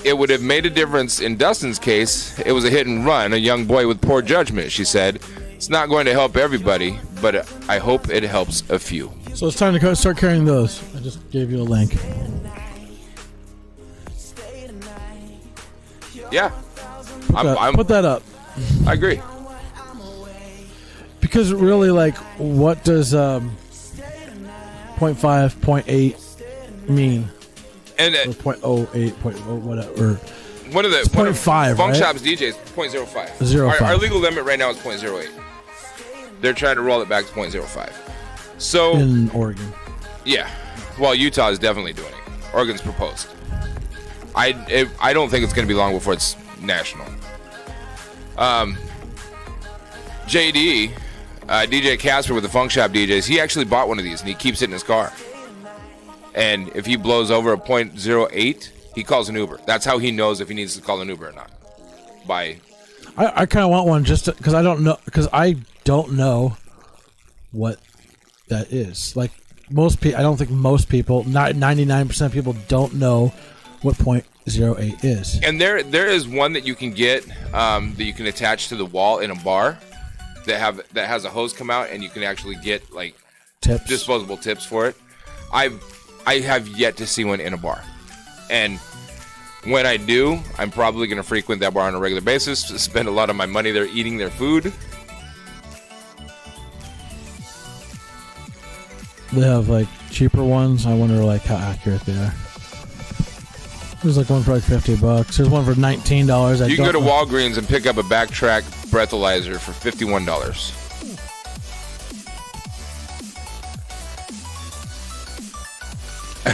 Speaker 1: it would have made a difference in Dustin's case. It was a hit and run, a young boy with poor judgment, she said. It's not going to help everybody, but I hope it helps a few.
Speaker 2: So it's time to start carrying those. I just gave you a link.
Speaker 1: Yeah.
Speaker 2: Put that up.
Speaker 1: I agree.
Speaker 2: Because really, like, what does 0.5, 0.8 mean?
Speaker 1: And
Speaker 2: or 0.08, 0.0, whatever.
Speaker 1: One of the
Speaker 2: 0.5,
Speaker 1: FunkShop's DJs, 0.05.
Speaker 2: 0.05.
Speaker 1: Our legal limit right now is 0.08. They're trying to roll it back to 0.05. So
Speaker 2: in Oregon.
Speaker 1: Yeah. Well, Utah is definitely doing it. Oregon's proposed. I don't think it's going to be long before it's national. JD, DJ Casper with the FunkShop DJs, he actually bought one of these and he keeps it in his car. And if he blows over a 0.08, he calls an Uber. That's how he knows if he needs to call an Uber or not. I
Speaker 2: kind of want one just because I don't know what that is. Like most people, I don't think most people, 99% of people don't know what 0.08 is.
Speaker 1: And there is one that you can get that you can attach to the wall in a bar that has a hose come out and you can actually get like
Speaker 2: tips,
Speaker 1: disposable tips for it. I have yet to see one in a bar, and when I do, I'm probably going to frequent that bar on a regular basis to spend a lot of my money there eating their food.
Speaker 2: They have like cheaper ones. I wonder like how accurate they are. There's like one for like $50. There's one for $19.
Speaker 1: You can go to Walgreens and pick up a Backtrack breathalyzer for $51.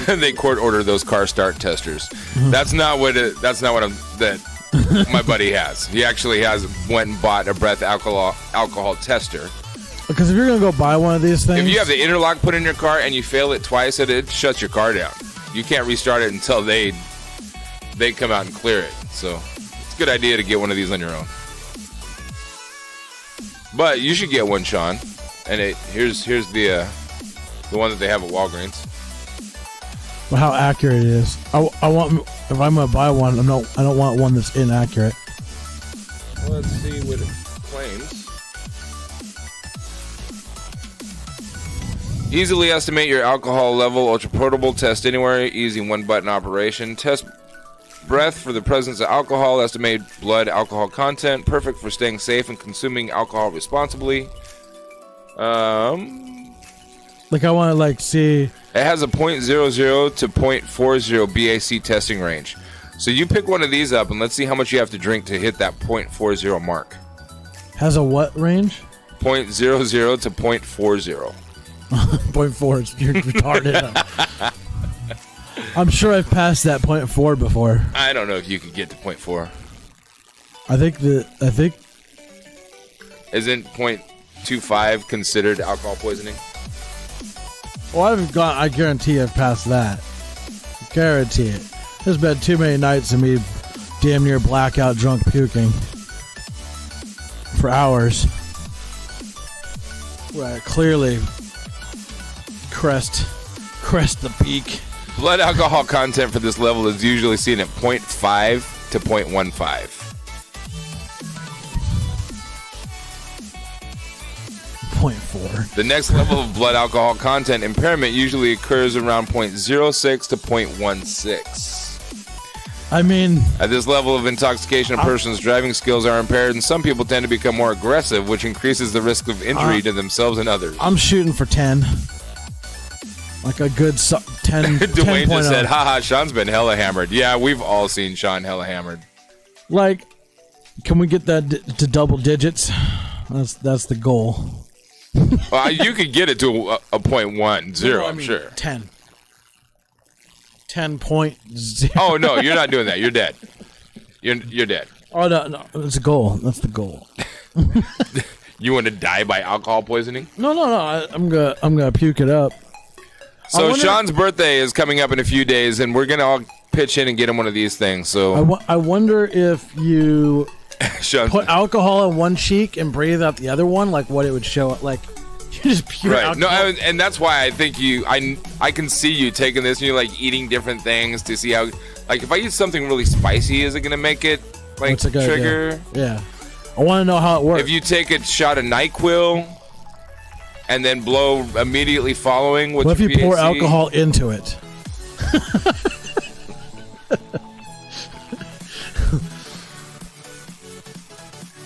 Speaker 1: They court order those car start testers. That's not what my buddy has. He actually went and bought a breath alcohol tester.
Speaker 2: Because if you're gonna go buy one of these things,
Speaker 1: if you have the interlock put in your car and you fail it twice, it shuts your car down. You can't restart it until they come out and clear it. So it's a good idea to get one of these on your own. But you should get one, Shawn. And here's the one that they have at Walgreens.
Speaker 2: Well, how accurate it is. I want, if I'm gonna buy one, I don't want one that's inaccurate.
Speaker 1: Well, let's see what it claims. Easily estimate your alcohol level. Ultra portable. Test anywhere. Easy one-button operation. Test breath for the presence of alcohol. Estimate blood alcohol content. Perfect for staying safe and consuming alcohol responsibly.
Speaker 2: Like I want to see.
Speaker 1: It has a 0.00 to 0.40 BAC testing range. So you pick one of these up and let's see how much you have to drink to hit that 0.40 mark.
Speaker 2: Has a what range?
Speaker 1: 0.00 to 0.40.
Speaker 2: 0.4. You're retarded. I'm sure I've passed that 0.4 before.
Speaker 1: I don't know if you could get to 0.4.
Speaker 2: I think
Speaker 1: isn't 0.25 considered alcohol poisoning?
Speaker 2: Well, I guarantee I've passed that. Guarantee it. There's been too many nights of me damn near blackout drunk puking for hours. Where I clearly crest the peak.
Speaker 1: Blood alcohol content for this level is usually seen at 0.5 to 0.15.
Speaker 2: 0.4.
Speaker 1: The next level of blood alcohol content impairment usually occurs around 0.06 to 0.16.
Speaker 2: I mean,
Speaker 1: at this level of intoxication, a person's driving skills are impaired, and some people tend to become more aggressive, which increases the risk of injury to themselves and others.
Speaker 2: I'm shooting for 10. Like a good 10.
Speaker 1: Dwayne just said, haha, Shawn's been hella hammered. Yeah, we've all seen Shawn hella hammered.
Speaker 2: Like, can we get that to double digits? That's the goal.
Speaker 1: Well, you could get it to a 0.10, I'm sure.
Speaker 2: 10. 10.0.
Speaker 1: Oh, no, you're not doing that. You're dead. You're dead.
Speaker 2: Oh, no, that's a goal. That's the goal.
Speaker 1: You want to die by alcohol poisoning?
Speaker 2: No. I'm gonna puke it up.
Speaker 1: So Shawn's birthday is coming up in a few days, and we're gonna all pitch in and get him one of these things. So
Speaker 2: I wonder if you put alcohol in one cheek and breathe out the other one, like what it would show. Like you just pure
Speaker 1: right.
Speaker 2: alcohol.
Speaker 1: No, and that's why I think I can see you taking this and you're like eating different things to see how. Like if I eat something really spicy, is it gonna make it like trigger?
Speaker 2: Yeah. I want to know how it works.
Speaker 1: If you take a shot of NyQuil and then blow immediately following,
Speaker 2: what if you pour alcohol into it?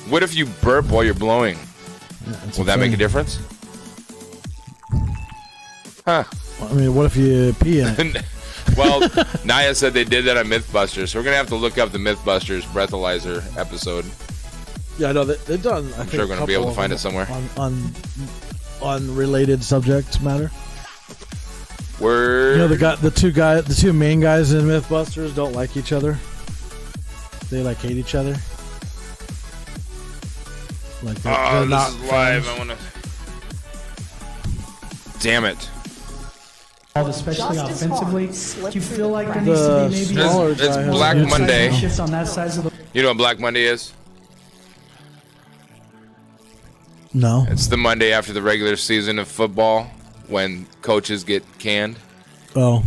Speaker 1: What if you burp while you're blowing?
Speaker 2: Yeah,
Speaker 1: will that make a difference? Huh.
Speaker 2: I mean, what if you pee in it?
Speaker 1: Well, Naya said they did that on Mythbusters, so we're going to have to look up the Mythbusters breathalyzer episode.
Speaker 2: Yeah, I know. They've done,
Speaker 1: I'm sure we're going to be able to find it somewhere.
Speaker 2: On related subject matter.
Speaker 1: Word.
Speaker 2: You know, the two main guys in Mythbusters don't like each other. They like hate each other. Like they're not
Speaker 1: this is live. I want to. Damn it.
Speaker 5: Especially offensively, do you feel like there needs to be maybe
Speaker 1: it's Black Monday.
Speaker 5: Shifts on that side of the.
Speaker 1: You know what Black Monday is?
Speaker 2: No.
Speaker 1: It's the Monday after the regular season of football when coaches get canned.
Speaker 2: Oh.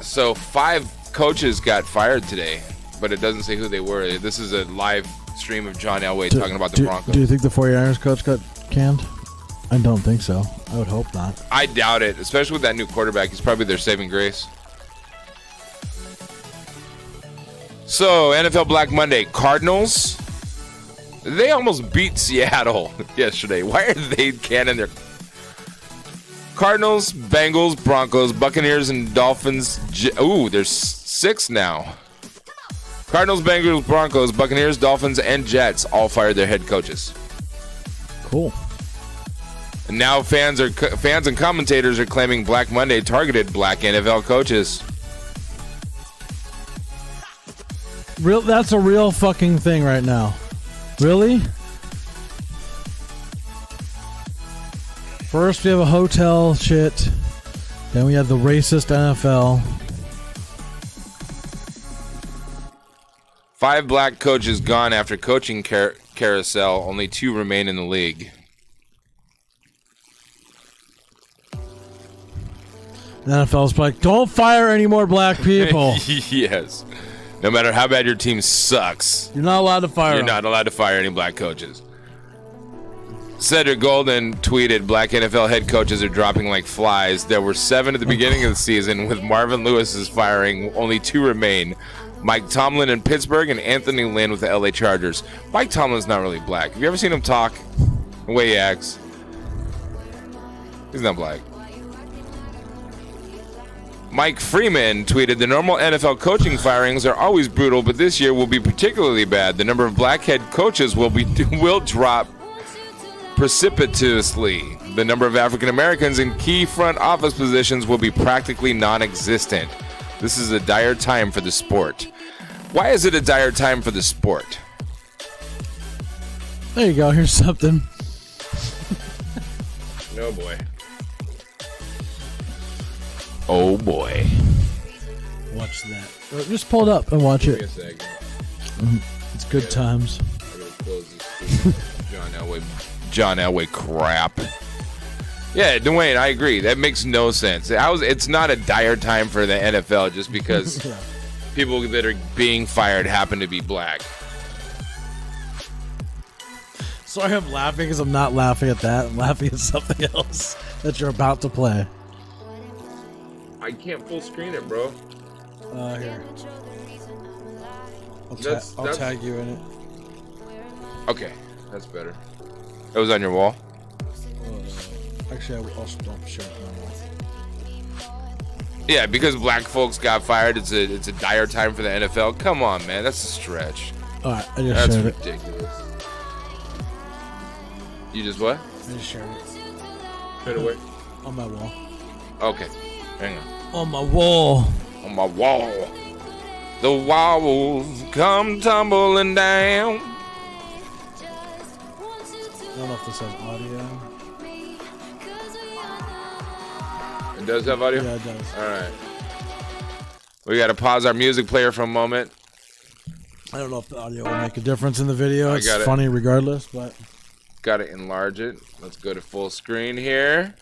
Speaker 1: So 5 coaches got fired today, but it doesn't say who they were. This is a live stream of John Elway talking about the Broncos.
Speaker 2: Do you think the 49ers coach got canned? I don't think so. I would hope not.
Speaker 1: I doubt it, especially with that new quarterback. He's probably their saving grace. So, NFL Black Monday. Cardinals. They almost beat Seattle yesterday. Why are they canning their... Cardinals, Bengals, Broncos, Buccaneers, and Dolphins. There's 6 now. Cardinals, Bengals, Broncos, Buccaneers, Dolphins, and Jets all fired their head coaches.
Speaker 2: Cool.
Speaker 1: And now fans and commentators are claiming Black Monday targeted black NFL coaches.
Speaker 2: That's a real fucking thing right now. Really? First we have a hotel shit. Then we have the racist NFL.
Speaker 1: 5 black coaches gone after coaching carousel. Only 2 remain in the league.
Speaker 2: The NFL's like, don't fire any more black people.
Speaker 1: Yes. No matter how bad your team sucks,
Speaker 2: You're not allowed to fire
Speaker 1: you're
Speaker 2: them.
Speaker 1: not allowed to fire any black coaches. Cedric Golden tweeted, black NFL head coaches are dropping like flies. There were 7 at the beginning of the season, with Marvin Lewis's firing. Only 2 remain. Mike Tomlin in Pittsburgh and Anthony Lynn with the LA Chargers. Mike Tomlin's not really black. Have you ever seen him talk? The way he acts. He's not black. Mike Freeman tweeted, the normal NFL coaching firings are always brutal, but this year will be particularly bad. The number of black head coaches will drop precipitously. The number of African Americans in key front office positions will be practically non-existent. This is a dire time for the sport. Why is it a dire time for the sport?
Speaker 2: There you go. Here's something.
Speaker 1: Oh boy. Oh boy.
Speaker 2: Watch that. Just pull it up and watch
Speaker 1: Give me
Speaker 2: it.
Speaker 1: a second.
Speaker 2: It's good times.
Speaker 1: I'm gonna close this John Elway crap. Yeah, Dwayne, I agree. That makes no sense. It's not a dire time for the NFL just because people that are being fired happen to be black.
Speaker 2: Sorry, I'm laughing because I'm not laughing at that. I'm laughing at something else that you're about to play.
Speaker 1: I can't full screen it, bro.
Speaker 2: Here. I'll
Speaker 1: That's-
Speaker 2: tag you in it.
Speaker 1: Okay, that's better. That was on your wall?
Speaker 2: Actually, I'll stop sharing my wall.
Speaker 1: Yeah, because black folks got fired, it's a dire time for the NFL. Come on, man, that's a stretch.
Speaker 2: Alright, I just
Speaker 1: That's
Speaker 2: shared it.
Speaker 1: ridiculous. You just what?
Speaker 2: I just shared it.
Speaker 1: Turn it away.
Speaker 2: On my wall.
Speaker 1: Okay, hang on.
Speaker 2: On my wall.
Speaker 1: On my wall. The walls come tumbling down.
Speaker 2: I don't know if this has audio.
Speaker 1: It does have audio?
Speaker 2: Yeah, it does.
Speaker 1: All right. We got to pause our music player for a moment.
Speaker 2: I don't know if the audio will make a difference in the video.
Speaker 1: I
Speaker 2: It's
Speaker 1: got it.
Speaker 2: funny regardless, but
Speaker 1: Got to enlarge it. Let's go to full screen here.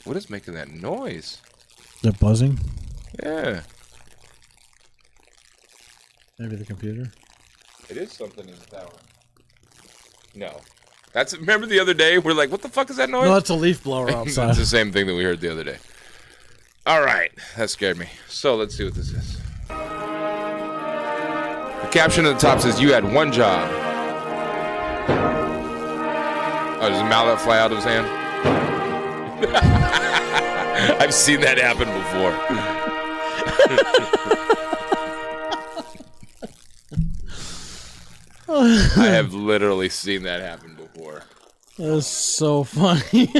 Speaker 1: What is making that noise?
Speaker 2: they're buzzing.
Speaker 1: Yeah.
Speaker 2: Maybe the computer.
Speaker 1: It is something in the tower. No. Remember the other day? We're like, what the fuck is that noise?
Speaker 2: No, it's a leaf blower outside.
Speaker 1: It's the same thing that we heard the other day. All right. That scared me. So let's see what this is. The caption at the top says, you had one job. Oh, does a mallet fly out of his hand? I've seen that happen before. I have literally seen that happen before.
Speaker 2: That is so funny.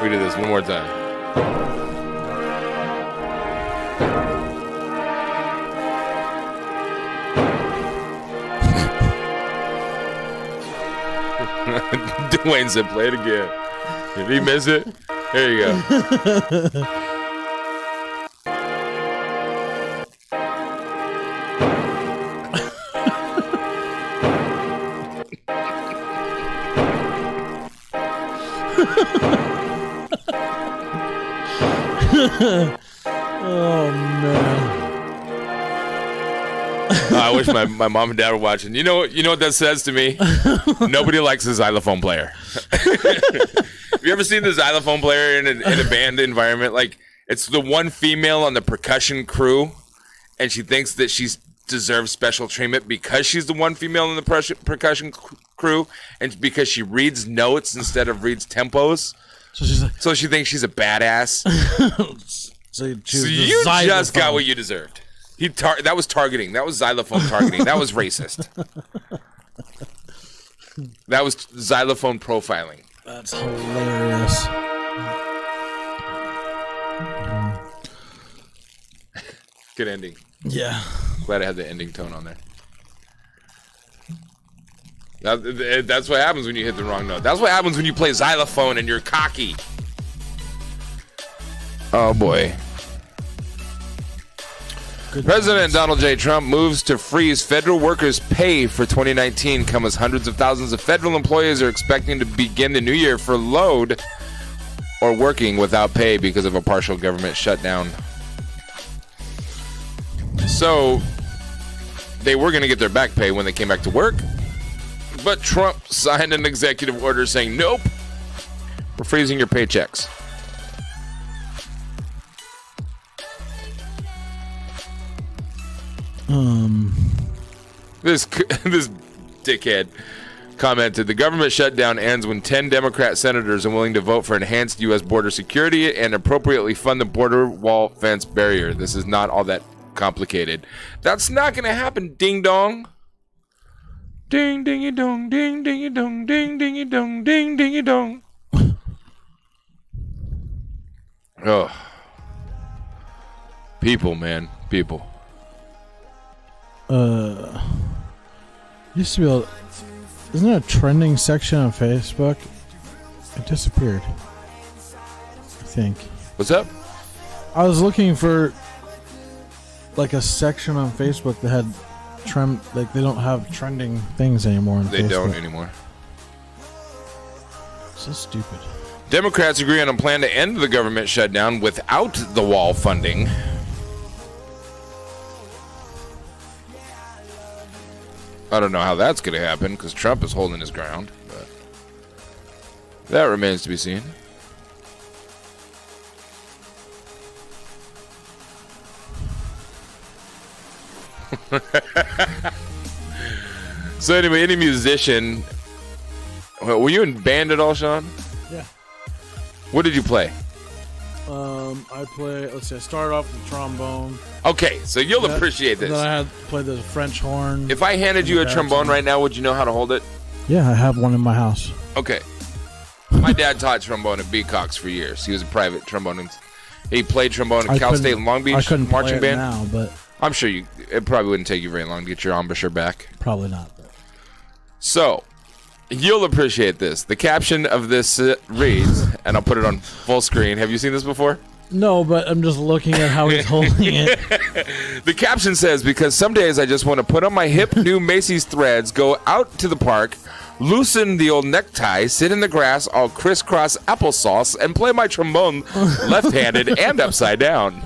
Speaker 1: We do this one more time. Dwayne said, play it again. Did he miss it? Here you go.
Speaker 2: Oh man.
Speaker 1: I wish my mom and dad were watching. You know what that says to me? Nobody likes a xylophone player. Have you ever seen the xylophone player in a band environment? Like, it's the one female on the percussion crew, and she thinks that she deserves special treatment because she's the one female in the percussion crew, and because she reads notes instead of reads tempos.
Speaker 2: So she's like,
Speaker 1: So she thinks she's a badass.
Speaker 2: so
Speaker 1: So you just got what you deserved. That was targeting. That was xylophone targeting. That was racist. That was xylophone profiling.
Speaker 2: That's hilarious.
Speaker 1: Good ending.
Speaker 2: Yeah.
Speaker 1: Glad I had the ending tone on there. That's what happens when you hit the wrong note. That's what happens when you play xylophone and you're cocky. Oh boy. President Donald J. Trump moves to freeze federal workers' pay for 2019 come as hundreds of thousands of federal employees are expecting to begin the new year furloughed or working without pay because of a partial government shutdown. So, they were going to get their back pay when they came back to work, but Trump signed an executive order saying, nope, we're freezing your paychecks. This dickhead commented, the government shutdown ends when 10 Democrat senators are willing to vote for enhanced U.S. border security and appropriately fund the border wall fence barrier. This is not all that complicated. That's not going to happen, ding dong. Ding dingy dong, ding dingy dong, ding dingy dong, ding dingy dong. Oh. People, man. People.
Speaker 2: Used to be able. Isn't there a trending section on Facebook? It disappeared. I think.
Speaker 1: What's up?
Speaker 2: I was looking for like a section on Facebook that had trend. Like they don't have trending things anymore on
Speaker 1: They
Speaker 2: Facebook.
Speaker 1: don't anymore.
Speaker 2: So stupid.
Speaker 1: Democrats agree on a plan to end the government shutdown without the wall funding. I don't know how that's going to happen because Trump is holding his ground, but that remains to be seen. So anyway, any musician, were you in band at all, Shawn?
Speaker 2: Yeah.
Speaker 1: What did you play?
Speaker 2: I play. Let's see. I started off with the trombone.
Speaker 1: Okay, so you'll appreciate this.
Speaker 2: Then I had played the French horn.
Speaker 1: If I handed you a trombone right now, would you know how to hold it?
Speaker 2: Yeah, I have one in my house.
Speaker 1: Okay. My dad taught trombone at Becox for years. He was a private trombonist. He played trombone at Cal State Long Beach
Speaker 2: I couldn't
Speaker 1: marching
Speaker 2: play it
Speaker 1: band.
Speaker 2: now, but
Speaker 1: I'm sure it probably wouldn't take you very long to get your embouchure back.
Speaker 2: probably not. But.
Speaker 1: So, you'll appreciate this. The caption of this reads, and I'll put it on full screen. Have you seen this before?
Speaker 2: No, but I'm just looking at how he's holding it.
Speaker 1: The caption says, because some days I just want to put on my hip new Macy's threads, go out to the park, loosen the old necktie, sit in the grass, all crisscross applesauce, and play my trombone left-handed and upside down.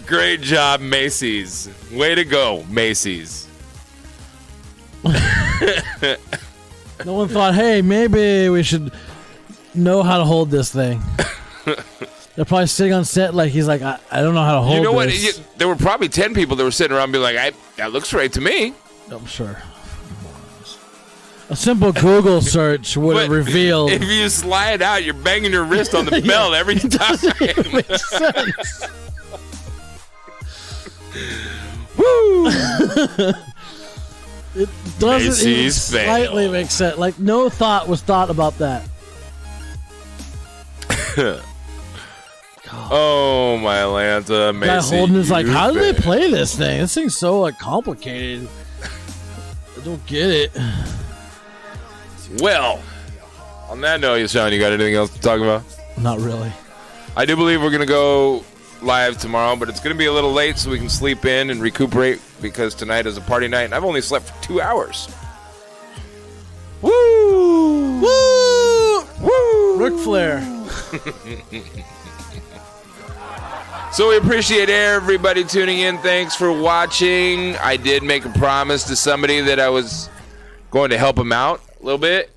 Speaker 1: Great job, Macy's. Way to go, Macy's.
Speaker 2: No one thought, hey, maybe we should know how to hold this thing. They're probably sitting on set like he's like, I don't know how to hold this.
Speaker 1: You know what? There were probably 10 people that were sitting around being like, that looks right to me.
Speaker 2: I'm sure. A simple Google search would have revealed.
Speaker 1: If you slide out, you're banging your wrist on the bell every time.
Speaker 2: It makes sense.
Speaker 1: Woo!
Speaker 2: It doesn't
Speaker 1: Macy's
Speaker 2: even slightly make sense. Like, no thought was thought about that.
Speaker 1: Oh, my Atlanta, Macy.
Speaker 2: Guy holding is like, how do they play this thing? This thing's so like complicated. I don't get it.
Speaker 1: Well, on that note, Shawn, you got anything else to talk about?
Speaker 2: Not really.
Speaker 1: I do believe we're going to go live tomorrow, but it's going to be a little late so we can sleep in and recuperate because tonight is a party night, and I've only slept for 2 hours. Woo!
Speaker 2: Woo!
Speaker 1: Woo!
Speaker 2: Ric Flair.
Speaker 1: So we appreciate everybody tuning in. Thanks for watching. I did make a promise to somebody that I was going to help him out a little bit.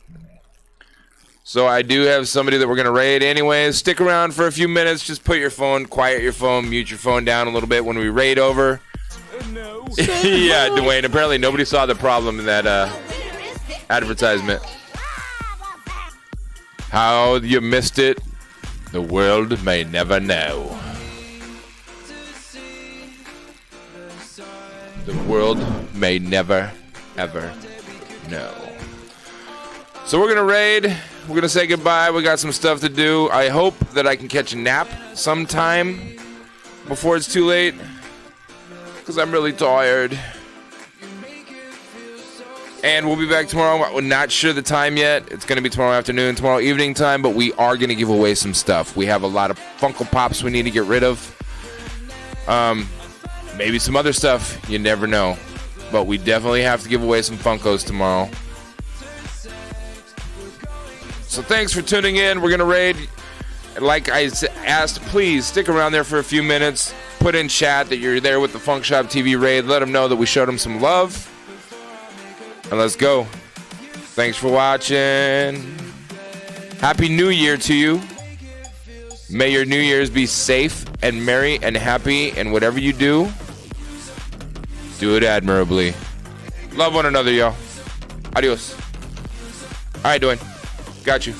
Speaker 1: So I do have somebody that we're going to raid anyways. Stick around for a few minutes. Just put your phone, quiet your phone, mute your phone down a little bit when we raid over. Yeah, Dwayne, apparently nobody saw the problem in that advertisement. How you missed it. The world may never know. The world may never, ever know. So we're going to raid. We're going to say goodbye. We got some stuff to do. I hope that I can catch a nap sometime before it's too late, because I'm really tired. And we'll be back tomorrow. We're not sure the time yet. It's going to be tomorrow afternoon, tomorrow evening time, but we are going to give away some stuff. We have a lot of Funko Pops we need to get rid of. Maybe some other stuff. You never know. But we definitely have to give away some Funkos tomorrow. So thanks for tuning in. We're going to raid. Like I asked, please stick around there for a few minutes. Put in chat that you're there with the FunkShop TV raid. Let them know that we showed them some love. And let's go. Thanks for watching. Happy New Year to you. May your New Year's be safe and merry and happy, and whatever you do, do it admirably. Love one another, y'all. Adios. All right, Dwayne. Got you.